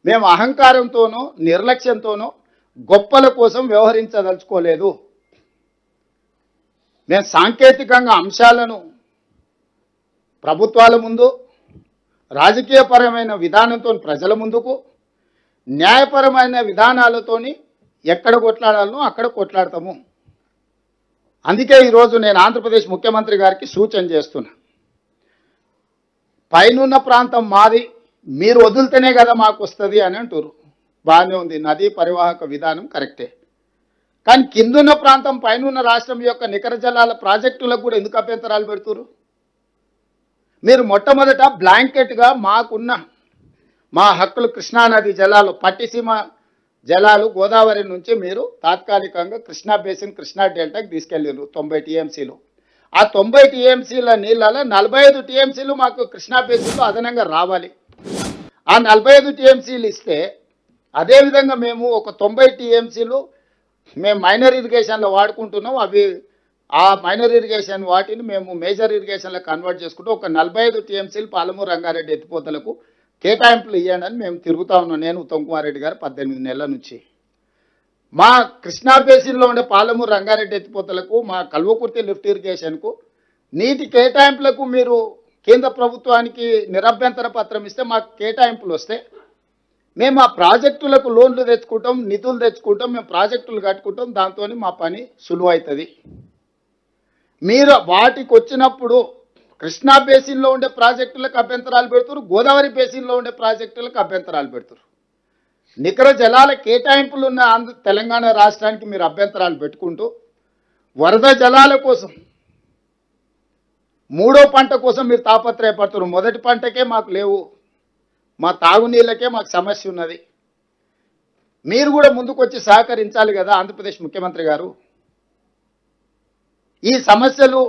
మేము అహంకారంతోనో నిర్లక్ష్యంతోనో గొప్పల కోసం వ్యవహరించదలుచుకోలేదు. మేము సాంకేతికంగా అంశాలను ప్రభుత్వాల ముందు, రాజకీయపరమైన విధానంతో ప్రజల ముందుకు, న్యాయపరమైన విధానాలతోని ఎక్కడ కొట్లాడాలనో అక్కడ కొట్లాడతాము. అందుకే ఈరోజు నేను ఆంధ్రప్రదేశ్ ముఖ్యమంత్రి గారికి సూచన చేస్తున్నా. పైనున్న ప్రాంతం మాది, మీరు వదిలితేనే కదా మాకు వస్తుంది అని అంటారు. బాగానే ఉంది, నదీ పరివాహక విధానం కరెక్టే. కానీ కిందున్న ప్రాంతం పైనున్న రాష్ట్రం యొక్క నికర జలాల ప్రాజెక్టులకు కూడా ఎందుకు అభ్యంతరాలు పెడుతున్నారు? మీరు మొట్టమొదట బ్లాంకెట్గా మాకున్న మా హక్కులు కృష్ణానది జలాలు, పట్టిసీమ జలాలు గోదావరి నుంచి మీరు తాత్కాలికంగా కృష్ణా బేసిన్, కృష్ణా డెల్టాకి తీసుకెళ్ళారు 90 టీఎంసీలు. ఆ 90 టీఎంసీల నీళ్ళలో 45 టీఎంసీలు మాకు కృష్ణా బేసిన్లో అదనంగా రావాలి. ఆ 45 టీఎంసీలు ఇస్తే అదేవిధంగా మేము ఒక 90 టీఎంసీలు మేము మైనర్ ఇరిగేషన్లో వాడుకుంటున్నాం. అవి ఆ మైనర్ ఇరిగేషన్ వాటిని మేము మేజర్ ఇరిగేషన్లో కన్వర్ట్ చేసుకుంటూ ఒక 45 టీఎంసీలు పాలమూరు రంగారెడ్డి ఎత్తిపోతలకు కేటాయింపులు ఇవ్వండి అని మేము తిరుగుతూ ఉన్నాం. నేను ఉత్తమ్ కుమార్ రెడ్డి గారు 18 నెలల నుంచి మా కృష్ణా బేసిన్లో ఉండే పాలమూరు రంగారెడ్డి ఎత్తిపోతలకు, మా కల్వకుర్తి లిఫ్ట్ ఇరిగేషన్కు నీటి కేటాయింపులకు మీరు కేంద్ర ప్రభుత్వానికి నిరభ్యంతర పత్రం ఇస్తే మాకు కేటాయింపులు వస్తే మేము ఆ ప్రాజెక్టులకు లోన్లు తెచ్చుకుంటాం, నిధులు తెచ్చుకుంటాం, మేము ప్రాజెక్టులు కట్టుకుంటాం. దాంతో మా పని సులువు అవుతుంది. మీరు వాటికి వచ్చినప్పుడు కృష్ణా బేసిన్లో ఉండే ప్రాజెక్టులకు అభ్యంతరాలు పెడుతున్నారు, గోదావరి బేసిన్లో ఉండే ప్రాజెక్టులకు అభ్యంతరాలు పెడుతున్నారు. నికర జలాల కేటాయింపులు ఉన్న తెలంగాణ రాష్ట్రానికి మీరు అభ్యంతరాలు పెట్టుకుంటూ వరద జలాల కోసం, మూడో పంట కోసం మీరు తాపత్రయపడుతున్నారు. మొదటి పంటకే మాకు లేవు, మా తాగునీళ్ళకే మాకు సమస్య ఉన్నది. మీరు కూడా ముందుకు వచ్చి సహకరించాలి కదా ఆంధ్రప్రదేశ్ ముఖ్యమంత్రి గారు. ఈ సమస్యలు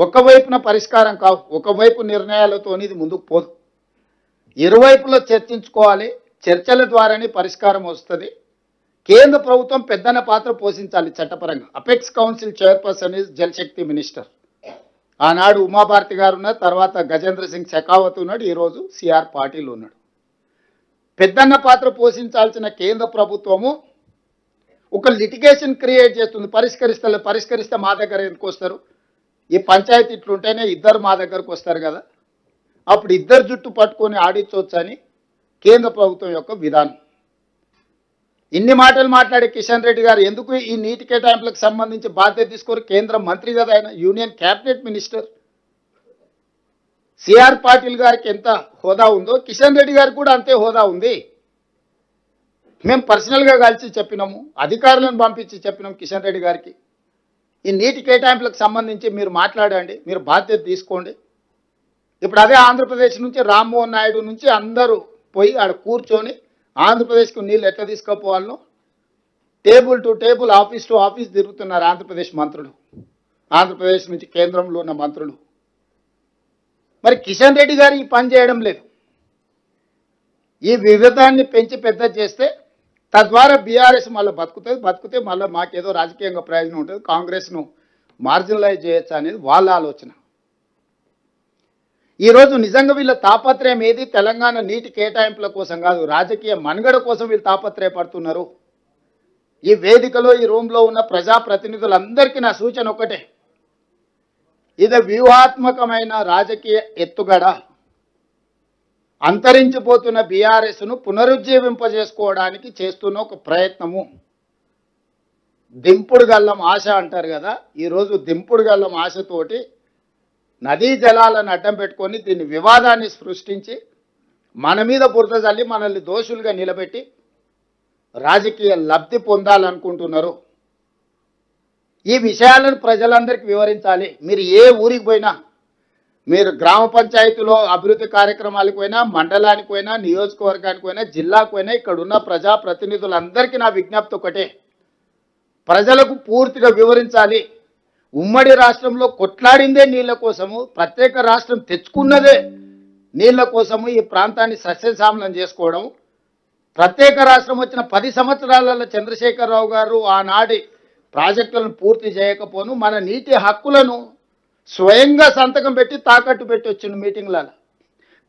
ఒకవైపున పరిష్కారం కావు, ఒకవైపు నిర్ణయాలతో ఇది ముందుకు పోదు. ఇరువైపులో చర్చించుకోవాలి. చర్చల ద్వారానే పరిష్కారం వస్తుంది. కేంద్ర ప్రభుత్వం పెద్దన్న పాత్ర పోషించాలి చట్టపరంగా. Apex council chairperson is Jal Shakti minister. ఆనాడు ఉమాభారతి గారు ఉన్నారు, తర్వాత గజేంద్ర సింగ్ షెకావత్ ఉన్నాడు, ఈరోజు సిఆర్ పాటిల్ ఉన్నాడు. పెద్దన్న పాత్ర పోషించాల్సిన కేంద్ర ప్రభుత్వము ఒక లిటిగేషన్ క్రియేట్ చేస్తుంది. పరిష్కరిస్తే మా దగ్గర ఎందుకు వస్తారు? ఈ పంచాయతీ ఇట్లుంటేనే ఇద్దరు మా దగ్గరకు వస్తారు కదా, అప్పుడు ఇద్దరు జుట్టు పట్టుకొని ఆడించవచ్చు అని కేంద్ర ప్రభుత్వం యొక్క విధానం. ఇన్ని మాటలు మాట్లాడే కిషన్ రెడ్డి గారు ఎందుకు ఈ నీటి కేటాయింపులకు సంబంధించి బాధ్యత తీసుకోరు? కేంద్ర మంత్రి కదా ఆయన, union cabinet minister. CR Patil గారికి ఎంత హోదా ఉందో కిషన్ రెడ్డి గారికి కూడా అంతే హోదా ఉంది. మేము పర్సనల్గా కలిసి చెప్పినాము, అధికారులను పంపించి చెప్పినాం కిషన్ రెడ్డి గారికి, ఈ నీటి కేటాయింపులకు సంబంధించి మీరు మాట్లాడండి, మీరు బాధ్యత తీసుకోండి. ఇప్పుడు అదే ఆంధ్రప్రదేశ్ నుంచి రామ్మోహన్ నాయుడు నుంచి అందరూ పోయి ఆడ కూర్చొని ఆంధ్రప్రదేశ్కు నీళ్ళు ఎట్లా తీసుకుపోవాలనో table to table, office to office తిరుగుతున్నారు ఆంధ్రప్రదేశ్ మంత్రులు, ఆంధ్రప్రదేశ్ నుంచి కేంద్రంలో ఉన్న మంత్రులు. మరి కిషన్ రెడ్డి గారు ఈ పని చేయడం లేదు. ఈ వివిధాన్ని పెంచి పెద్ద చేస్తే తద్వారా బీఆర్ఎస్ మళ్ళీ బతుకుతే మళ్ళీ మాకేదో రాజకీయంగా ప్రయోజనం ఉంటుంది, కాంగ్రెస్ను మార్జినలైజ్ చేయొచ్చు అనేది వాళ్ళ ఆలోచన. ఈరోజు నిజంగా వీళ్ళ తాపత్రయం ఏది? తెలంగాణ నీటి కేటాయింపుల కోసం కాదు, రాజకీయ మనుగడ కోసం వీళ్ళు తాపత్రయపడుతున్నారు. ఈ వేదికలో ఈ రూమ్లో ఉన్న ప్రజాప్రతినిధులందరికీ నా సూచన ఒకటే, ఇది వ్యూహాత్మకమైన రాజకీయ ఎత్తుగడ. అంతరించిపోతున్న బీఆర్ఎస్ను పునరుజ్జీవింపజేసుకోవడానికి చేస్తున్న ఒక ప్రయత్నము. దింపుడు గల్లం ఆశ అంటారు కదా, ఈరోజు దింపుడు గల్లం ఆశతోటి నదీ జలాలను అడ్డం పెట్టుకొని దీన్ని వివాదాన్ని సృష్టించి మన మీద బురద జల్లి మనల్ని దోషులుగా నిలబెట్టి రాజకీయ లబ్ధి పొందాలనుకుంటున్నారు. ఈ విషయాలను ప్రజలందరికీ వివరించాలి. మీరు ఏ ఊరికి పోయినా, మీరు గ్రామ పంచాయతీలో అభివృద్ధి కార్యక్రమాలకు పోయినా, మండలానికి పోయినా, నియోజకవర్గానికి పోయినా, జిల్లాకు పోయినా, ఇక్కడ ఉన్న ప్రజాప్రతినిధులందరికీ నా విజ్ఞప్తి ఒకటే, ప్రజలకు పూర్తిగా వివరించాలి. ఉమ్మడి రాష్ట్రంలో కొట్లాడిందే నీళ్ల కోసము, ప్రత్యేక రాష్ట్రం తెచ్చుకున్నదే నీళ్ల కోసము ఈ ప్రాంతాన్ని సస్యశ్యామలం చేసుకోవడం. ప్రత్యేక రాష్ట్రం వచ్చిన 10 సంవత్సరాలలో చంద్రశేఖరరావు గారు ఆనాటి ప్రాజెక్టులను పూర్తి చేయకపోను మన నీటి హక్కులను స్వయంగా సంతకం పెట్టి తాకట్టు పెట్టి వచ్చిన మీటింగ్లలో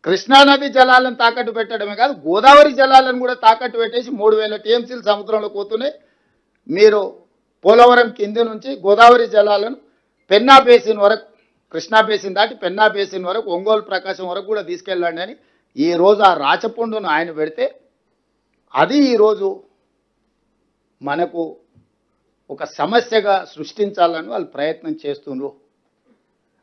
కృష్ణానది జలాలను తాకట్టు పెట్టడమే కాదు, గోదావరి జలాలను కూడా తాకట్టు పెట్టేసి 3000 టీఎంసీలు సముద్రంలో పోతున్నాయి. మీరు పోలవరం కింది నుంచి గోదావరి జలాలను పెన్నా బేసిన్ వరకు, కృష్ణా బేసిన్ దాటి పెన్నా బేసిన్ వరకు, ఒంగోలు ప్రకాశం వరకు కూడా తీసుకెళ్ళండి అని ఈరోజు ఆ రాచపుండును ఆయన పెడితే అది ఈరోజు మనకు ఒక సమస్యగా సృష్టించాలని వాళ్ళు ప్రయత్నం చేస్తున్నారు.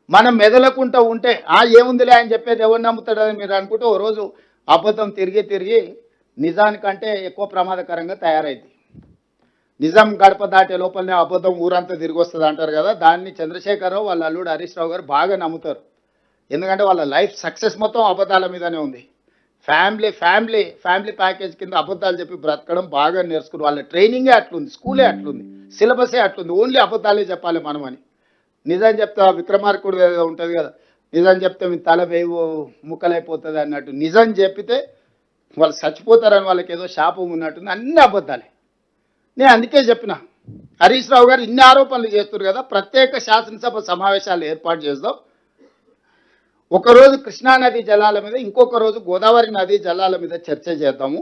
మనం మెదలకుంటూ ఉంటే ఏముందిలే ఆయన చెప్పేది ఎవరు నమ్ముతాడని మీరు అనుకుంటే ఓ రోజు అబద్ధం తిరిగి నిజానికంటే ఎక్కువ ప్రమాదకరంగా తయారైంది. నిజం గడప దాటే లోపలనే అబద్ధం ఊరంతా తిరిగి వస్తుంది అంటారు కదా, దాన్ని చంద్రశేఖరరావు వాళ్ళ అల్లుడు హరీష్ రావు గారు బాగా నమ్ముతారు. ఎందుకంటే వాళ్ళ లైఫ్ సక్సెస్ మొత్తం అబద్ధాల మీదనే ఉంది. ఫ్యామిలీ ప్యాకేజ్ కింద అబద్ధాలు చెప్పి బ్రతకడం బాగా నేర్చుకున్నారు. వాళ్ళ ట్రైనింగే అట్లుంది, స్కూలే అట్లుంది, సిలబసే అట్లుంది, ఓన్లీ అబద్ధాలే చెప్పాలి మనమని. నిజం చెప్తే విక్రమార్కుడు ఉంటుంది కదా, నిజం చెప్తే మీ తల వేవు ముక్కలైపోతుంది అన్నట్టు, నిజం చెప్పితే వాళ్ళు చచ్చిపోతారని వాళ్ళకి ఏదో శాపం ఉన్నట్టుంది. అన్ని అబద్ధాలే. నేను అందుకే చెప్పిన హరీష్ రావు గారు ఇన్ని ఆరోపణలు చేస్తున్నారు కదా, ప్రత్యేక శాసనసభ సమావేశాలు ఏర్పాటు చేద్దాం. ఒకరోజు కృష్ణానది జలాల మీద, ఇంకొక రోజు గోదావరి నది జలాల మీద చర్చ చేద్దాము.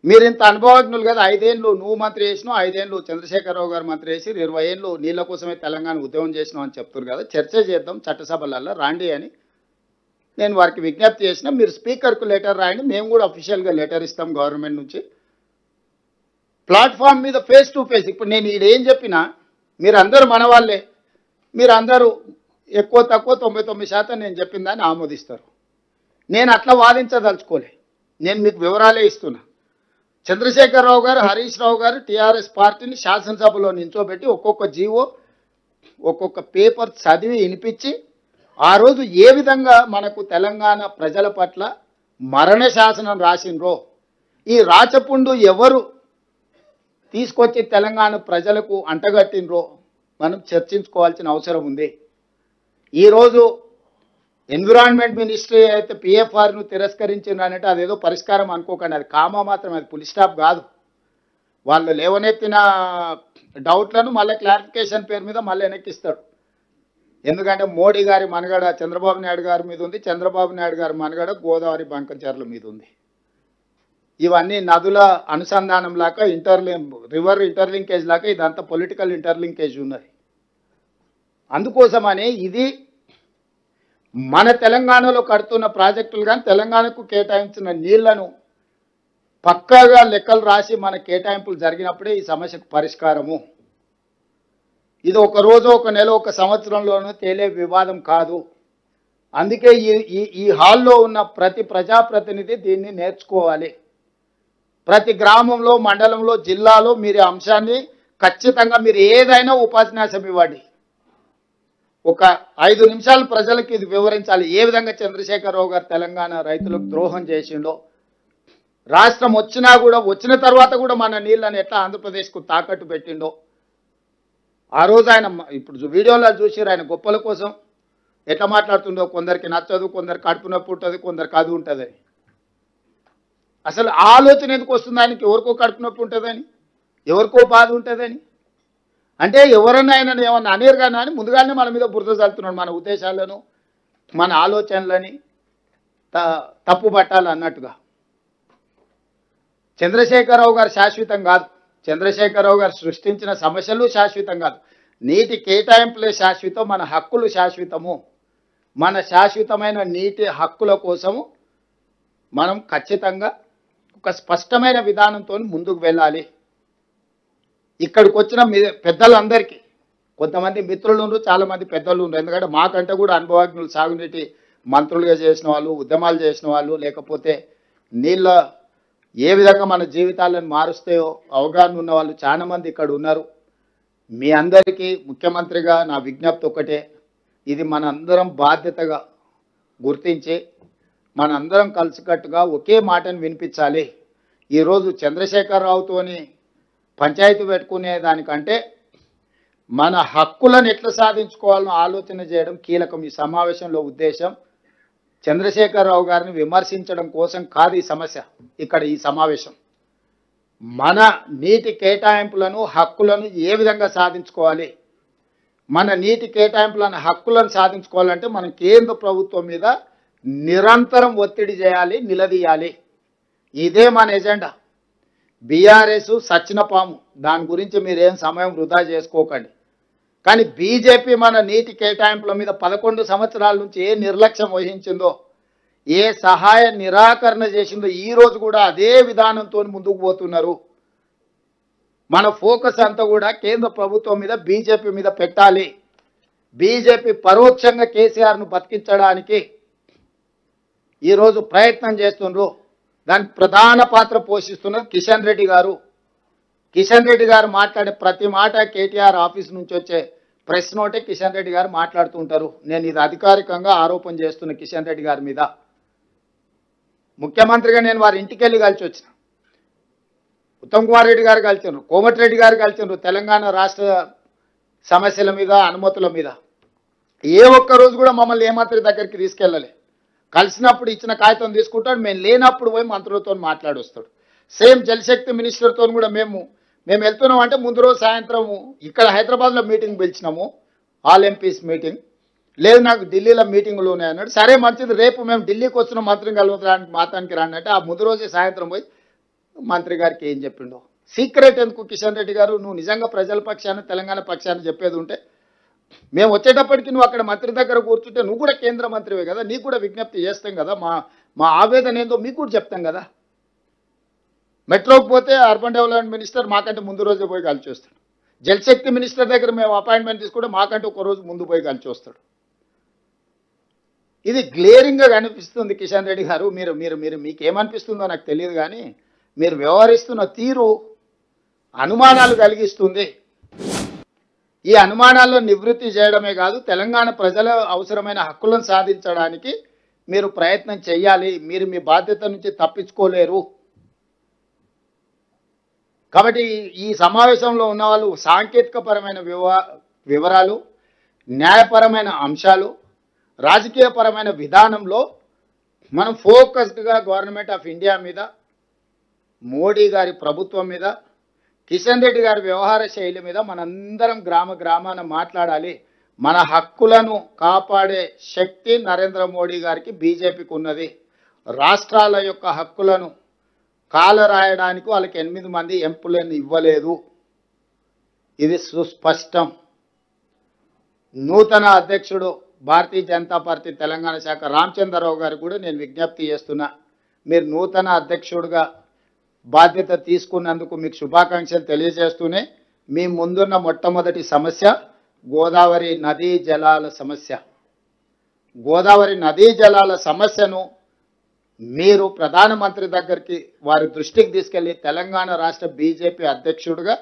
మీరు ఇంత అనుభవజ్ఞులు కదా, 5 ఏళ్ళు నువ్వు మంత్రి చేసినావు, 5 ఏళ్ళు చంద్రశేఖరరావు గారు మంత్రి చేసి 20 ఏళ్ళు నీళ్ళ కోసమే తెలంగాణ ఉద్యమం చేసినావు అని చెప్తున్నారు కదా, చర్చ చేద్దాం చట్టసభలలో రాండి అని నేను వారికి విజ్ఞప్తి చేసిన. మీరు స్పీకర్కు లెటర్ రాయండి, మేము కూడా అఫీషియల్గా లెటర్ ఇస్తాం గవర్నమెంట్ నుంచి. ప్లాట్ఫామ్ మీద ఫేస్ టు ఫేస్, ఇప్పుడు నేను ఏం చెప్పినా మీరందరూ మన వాళ్ళే, మీరందరూ ఎక్కువ తక్కువ 99% నేను చెప్పిన దాన్ని ఆమోదిస్తారు. నేను అట్లా వాదించదలుచుకోలే, నేను మీకు వివరాలే ఇస్తున్నా. చంద్రశేఖరరావు గారు, హరీష్ రావు గారు టీఆర్ఎస్ పార్టీని శాసనసభలో నించోబెట్టి ఒక్కొక్క జీవో ఒక్కొక్క పేపర్ చదివి వినిపించి ఆ రోజు ఏ విధంగా మనకు తెలంగాణ ప్రజల పట్ల మరణ శాసనం రాసిండ్రో, ఈ రాచపుండు ఎవరు తీసుకొచ్చి తెలంగాణ ప్రజలకు అంటగట్టినరో మనం చర్చించుకోవాల్సిన అవసరం ఉంది. ఈరోజు ఎన్విరాన్మెంట్ మినిస్ట్రీ అయితే పిఎఫ్ఆర్ను తిరస్కరించిందంటే అదేదో పరిష్కారం అనుకోకండి, అది కామా మాత్రం, అది ఫుల్ స్టాప్ కాదు. వాళ్ళు లేవనెత్తిన డౌట్లను మళ్ళీ క్లారిఫికేషన్ పేరు మీద మళ్ళీ వెనక్కిస్తాడు. ఎందుకంటే మోడీ గారి మనగడ చంద్రబాబు నాయుడు గారి మీద ఉంది, చంద్రబాబు నాయుడు గారి మనగడ గోదావరి బంకచర్ల మీద ఉంది. ఇవన్నీ నదుల అనుసంధానం లాగా రివర్ ఇంటర్లింకేజ్ లాగా ఇదంతా పొలిటికల్ ఇంటర్లింకేజ్ ఉన్నది. అందుకోసమని ఇది మన తెలంగాణలో కడుతున్న ప్రాజెక్టులు కానీ తెలంగాణకు కేటాయించిన నీళ్లను పక్కాగా లెక్కలు రాసి మన కేటాయింపులు జరిగినప్పుడే ఈ సమస్యకు పరిష్కారము. ఇది ఒక రోజు, ఒక నెల, ఒక సంవత్సరంలోనూ తేలే వివాదం కాదు. అందుకే ఈ హాల్లో ఉన్న ప్రతి ప్రజాప్రతినిధి దీన్ని నేర్చుకోవాలి. ప్రతి గ్రామంలో, మండలంలో, జిల్లాలో మీరు అంశాన్ని ఖచ్చితంగా మీరు ఏదైనా ఉపన్యాసం ఇవ్వండి. ఒక 5 నిమిషాలు ప్రజలకు ఇది వివరించాలి. ఏ విధంగా చంద్రశేఖరరావు గారు తెలంగాణ రైతులకు ద్రోహం చేసిండో, రాష్ట్రం వచ్చినా కూడా వచ్చిన తర్వాత కూడా మన నీళ్ళని ఎట్లా ఆంధ్రప్రదేశ్కు తాకట్టు పెట్టిండో. ఆ రోజు ఆయన ఇప్పుడు వీడియోలో చూసిరు ఆయన గొప్పల కోసం ఎట్లా మాట్లాడుతుండో, కొందరికి నచ్చదు, కొందరికి కడుపు నొప్పి ఉంటుంది, కొందరికి అది ఉంటుందని. అసలు ఆలోచన ఎందుకు వస్తుంది ఆయనకి? ఎవరికో కడుపు నొప్పి ఉంటుందని, ఎవరికో బాధ ఉంటుందని. అంటే ఎవరన్నా ఆయన ఏమన్నా అనేరు కానీ అని ముందుగానే మన మీద బురద చల్లుతున్నాడు. మన ఉద్దేశాలను, మన ఆలోచనలని తప్పు పట్టాలి అన్నట్టుగా. చంద్రశేఖరరావు గారు శాశ్వతం కాదు, చంద్రశేఖరరావు గారు సృష్టించిన సమస్యలు శాశ్వతం కాదు. నీటి కేటాయింపులే శాశ్వతం, మన హక్కులు శాశ్వతము. మన శాశ్వతమైన నీటి హక్కుల కోసము మనం ఖచ్చితంగా ఒక స్పష్టమైన విధానంతో ముందుకు వెళ్ళాలి. ఇక్కడికి వచ్చిన పెద్దలందరికీ, కొంతమంది మిత్రులు ఉన్నారు, చాలామంది పెద్దలు ఉన్నారు. ఎందుకంటే మాకంటే కూడా అనుభవజ్ఞులు, సాగునీటి మంత్రులుగా చేసిన వాళ్ళు, ఉద్యమాలు చేసిన వాళ్ళు, లేకపోతే నీళ్ళ ఏ విధంగా మన జీవితాలను మారుస్తాయో అవగాహన ఉన్న వాళ్ళు చాలా మంది ఇక్కడ ఉన్నారు. మీ అందరికీ ముఖ్యమంత్రిగా నా విజ్ఞప్తి ఒకటే, ఇది మనందరం బాధ్యతగా గుర్తించి మనందరం కలిసికట్టుగా ఒకే మాటను వినిపించాలి. ఈరోజు చంద్రశేఖరరావుతోని పంచాయతీ పెట్టుకునే దానికంటే మన హక్కులను ఎట్లా సాధించుకోవాలని ఆలోచన చేయడం కీలకం. ఈ సమావేశంలో ఉద్దేశం చంద్రశేఖరరావు గారిని విమర్శించడం కోసం కాదు ఈ సమస్య. ఇక్కడ ఈ సమావేశం మన నీటి కేటాయింపులను, హక్కులను ఏ విధంగా సాధించుకోవాలి, మన నీటి కేటాయింపులను, హక్కులను సాధించుకోవాలంటే మనం కేంద్ర ప్రభుత్వం మీద నిరంతరం ఒత్తిడి చేయాలి, నిలదీయాలి. ఇదే మన ఎజెండా. బీఆర్ఎస్ సచ్చిన పాము, దాని గురించి మీరేం సమయం వృధా చేసుకోకండి. కానీ బీజేపీ మన నీటి కేటాయింపుల మీద 11 సంవత్సరాల నుంచి ఏ నిర్లక్ష్యం వహించిందో, ఏ సహాయ నిరాకరణ చేసిందో, ఈరోజు కూడా అదే విధానంతో ముందుకు పోతున్నారు. మన ఫోకస్ అంతా కూడా కేంద్ర ప్రభుత్వం మీద, బీజేపీ మీద పెట్టాలి. బీజేపీ పరోక్షంగా కేసీఆర్ను బతికించడానికి ఈరోజు ప్రయత్నం చేస్తున్నారు. దానికి ప్రధాన పాత్ర పోషిస్తున్నది కిషన్ రెడ్డి గారు. కిషన్ రెడ్డి గారు మాట్లాడే ప్రతి మాట కేటీఆర్ ఆఫీస్ నుంచి వచ్చే ప్రెస్ నోటే కిషన్ రెడ్డి గారు మాట్లాడుతూ ఉంటారు. నేను ఇది అధికారికంగా ఆరోపణ చేస్తున్న కిషన్ రెడ్డి గారి మీద. ముఖ్యమంత్రిగా నేను వారి ఇంటికి వెళ్ళి కలిసి వచ్చిన. ఉత్తమ్ కుమార్ రెడ్డి గారు కలిసినారు, కోమటిరెడ్డి గారు కలిసినారు. తెలంగాణ రాష్ట్ర సమస్యల మీద, అనుమతుల మీద ఏ ఒక్క రోజు కూడా మమ్మల్ని ఏ మంత్రి దగ్గరికి తీసుకెళ్ళలే. కలిసినప్పుడు ఇచ్చిన కాగితం తీసుకుంటాడు, మేము లేనప్పుడు పోయి మంత్రులతో మాట్లాడి వస్తాడు. సేమ్ జలశక్తి మినిస్టర్తో కూడా మేము వెళ్తున్నాం అంటే ముందు రోజు సాయంత్రం ఇక్కడ హైదరాబాద్లో మీటింగ్ పిలిచినాము, ఆల్ ఎంపీస్ మీటింగ్. లేదు నాకు ఢిల్లీలో మీటింగులు ఉన్నాయన్నాడు. సరే మంచిది, రేపు మేము ఢిల్లీకి వచ్చిన మంత్రిని కలవడానికి మాతానికి రాండి అంటే ఆ ముందు రోజే సాయంత్రం పోయి మంత్రి గారికి ఏం చెప్పిండో. సీక్రెట్ ఎందుకు కిషన్ రెడ్డి గారు? నువ్వు నిజంగా ప్రజల పక్షాన, తెలంగాణ పక్షాన చెప్పేది ఉంటే మేము వచ్చేటప్పటికి నువ్వు అక్కడ మంత్రి దగ్గర కూర్చుంటే నువ్వు కూడా కేంద్ర మంత్రివే కదా, నీకు కూడా విజ్ఞప్తి చేస్తాం కదా, మా ఆవేదన ఏందో మీకు కూడా చెప్తాం కదా. మెట్రోకి పోతే అర్బన్ డెవలప్మెంట్ మినిస్టర్ మాకంటే ముందు రోజే పోయి కలిసి వస్తాడు. జలశక్తి మినిస్టర్ దగ్గర మేము అపాయింట్మెంట్ తీసుకుంటే మాకంటే ఒక రోజు ముందు పోయి కలిసి వస్తాడు. ఇది గ్లేరింగ్గా కనిపిస్తుంది కిషన్ రెడ్డి గారు. మీరు మీరు మీరు మీకేమనిపిస్తుందో నాకు తెలియదు, కానీ మీరు వ్యవహరిస్తున్న తీరు అనుమానాలు కలిగిస్తుంది. ఈ అనుమానాలను నివృత్తి చేయడమే కాదు, తెలంగాణ ప్రజల అవసరమైన హక్కులను సాధించడానికి మీరు ప్రయత్నం చేయాలి. మీరు మీ బాధ్యత నుంచి తప్పించుకోలేరు. కాబట్టి ఈ సమావేశంలో ఉన్న వాళ్ళు సాంకేతికపరమైన వివరాలు, న్యాయపరమైన అంశాలు, రాజకీయపరమైన విధానంలో మనం ఫోకస్డ్గా గవర్నమెంట్ ఆఫ్ ఇండియా మీద, మోడీ గారి ప్రభుత్వం మీద, కిషన్ రెడ్డి గారి వ్యవహార శైలి మీద మనందరం గ్రామాన మాట్లాడాలి. మన హక్కులను కాపాడే శక్తి నరేంద్ర మోడీ గారికి, బీజేపీకి ఉన్నది. రాష్ట్రాల యొక్క హక్కులను కాలరాయడానికి వాళ్ళకి 8 మంది ఎంపులను ఇవ్వలేదు. ఇది సుస్పష్టం. నూతన అధ్యక్షుడు భారతీయ జనతా పార్టీ తెలంగాణ శాఖ రామచంద్రరావు గారు కూడా నేను విజ్ఞప్తి చేస్తున్నా, మీరు నూతన అధ్యక్షుడిగా బాధ్యత తీసుకున్నందుకు మీకు శుభాకాంక్షలు తెలియజేస్తూనే, మీ ముందున్న మొట్టమొదటి సమస్య గోదావరి నదీ జలాల సమస్య. గోదావరి నదీ జలాల సమస్యను మీరు ప్రధానమంత్రి దగ్గరికి, వారి దృష్టికి తీసుకెళ్లి తెలంగాణ రాష్ట్ర బీజేపీ అధ్యక్షుడిగా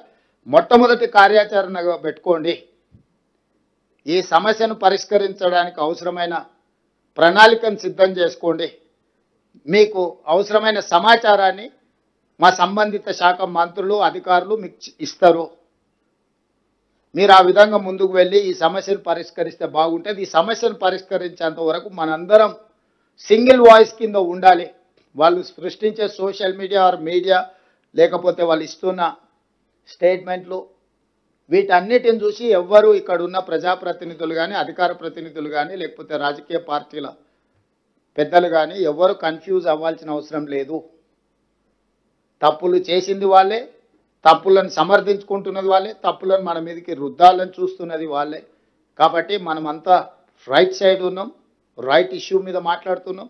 మొట్టమొదటి కార్యాచరణగా పెట్టుకోండి. ఈ సమస్యను పరిష్కరించడానికి అవసరమైన ప్రణాళికను సిద్ధం చేసుకోండి. మీకు అవసరమైన సమాచారాన్ని మా సంబంధిత శాఖ మంత్రులు, అధికారులు మీకు ఇస్తారు. మీరు ఆ విధంగా ముందుకు వెళ్ళి ఈ సమస్యను పరిష్కరిస్తే బాగుంటుంది. ఈ సమస్యను పరిష్కరించేంత వరకు మనందరం సింగిల్ వాయిస్ కింద ఉండాలి. వాళ్ళు సృష్టించే సోషల్ మీడియా లేకపోతే వాళ్ళు ఇస్తున్న స్టేట్మెంట్లు, వీటన్నిటిని చూసి ఎవ్వరూ ఇక్కడ ఉన్న ప్రజాప్రతినిధులు కానీ, అధికార ప్రతినిధులు కానీ, లేకపోతే రాజకీయ పార్టీల పెద్దలు కానీ ఎవ్వరూ కన్ఫ్యూజ్ అవ్వాల్సిన అవసరం లేదు. తప్పులు చేసింది వాళ్ళే, తప్పులను సమర్థించుకుంటున్నది వాళ్ళే, తప్పులను మన మీదకి రుద్దాలని చూస్తున్నది వాళ్ళే. కాబట్టి మనమంతా రైట్ సైడ్ ఉన్నాం, రైట్ ఇష్యూ మీద మాట్లాడుతున్నాం.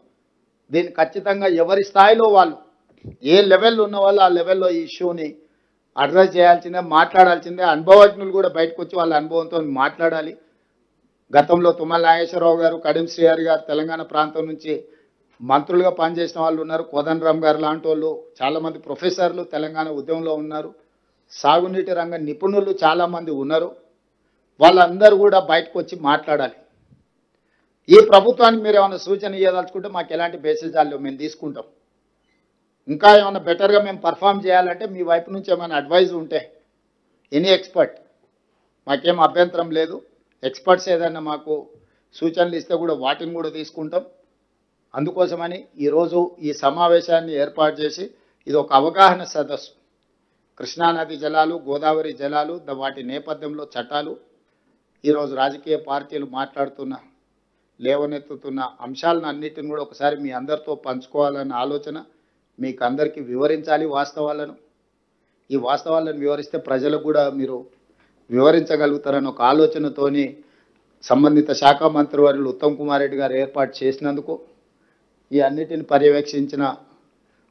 దీన్ని ఖచ్చితంగా ఎవరి స్థాయిలో వాళ్ళు ఏ లెవెల్లో ఉన్న వాళ్ళు ఆ లెవెల్లో ఈ ఇష్యూని అడ్రస్ చేయాల్సిందే, మాట్లాడాల్సిందే. అనుభవజ్ఞులు కూడా బయటకు వచ్చి వాళ్ళ అనుభవంతో మాట్లాడాలి. గతంలో తుమ్మల నాగేశ్వరరావు గారు, కడియం శ్రీహరి గారు తెలంగాణ ప్రాంతం నుంచి మంత్రులుగా పనిచేసిన వాళ్ళు ఉన్నారు. కోదండరామ్ గారు లాంటి వాళ్ళు, చాలామంది ప్రొఫెసర్లు తెలంగాణ ఉద్యమంలో ఉన్నారు. సాగునీటి రంగ నిపుణులు చాలామంది ఉన్నారు. వాళ్ళందరూ కూడా బయటకు వచ్చి మాట్లాడాలి. ఈ ప్రభుత్వానికి మీరు ఏమైనా సూచన ఇవ్వదలుచుకుంటే మాకు ఎలాంటి బేసిజాలు మేము తీసుకుంటాం. ఇంకా ఏమైనా బెటర్గా మేము పర్ఫామ్ చేయాలంటే మీ వైపు నుంచి ఏమైనా అడ్వైజ్ ఉంటే ఎనీ ఎక్స్పర్ట్, మాకేం అభ్యంతరం లేదు. ఎక్స్పర్ట్స్ ఏదైనా మాకు సూచనలు ఇస్తే కూడా వాటిని కూడా తీసుకుంటాం. అందుకోసమని ఈరోజు ఈ సమావేశాన్ని ఏర్పాటు చేసి ఇది ఒక అవగాహన సదస్సు. కృష్ణానది జలాలు, గోదావరి జలాలు, వాటి నేపథ్యంలో చట్టాలు, ఈరోజు రాజకీయ పార్టీలు మాట్లాడుతున్న లేవనెత్తుతున్న అంశాలను అన్నిటిని కూడా ఒకసారి మీ అందరితో పంచుకోవాలన్న ఆలోచన, మీకు అందరికీ వివరించాలి వాస్తవాలను. ఈ వాస్తవాలను వివరిస్తే ప్రజలకు కూడా మీరు వివరించగలుగుతారని ఒక ఆలోచనతోని సంబంధిత శాఖ మంత్రివర్యులు ఉత్తమ్ కుమార్ రెడ్డి గారు ఏర్పాటు చేసినందుకు, ఈ అన్నిటిని పర్యవేక్షించిన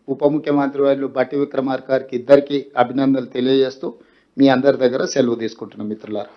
ఉప ముఖ్యమంత్రి వర్యులు బట్టి విక్రమార్క గారికి ఇద్దరికీ అభినందనలు తెలియజేస్తూ మీ అందరి దగ్గర సెలవు తీసుకుంటున్నాం మిత్రులారా.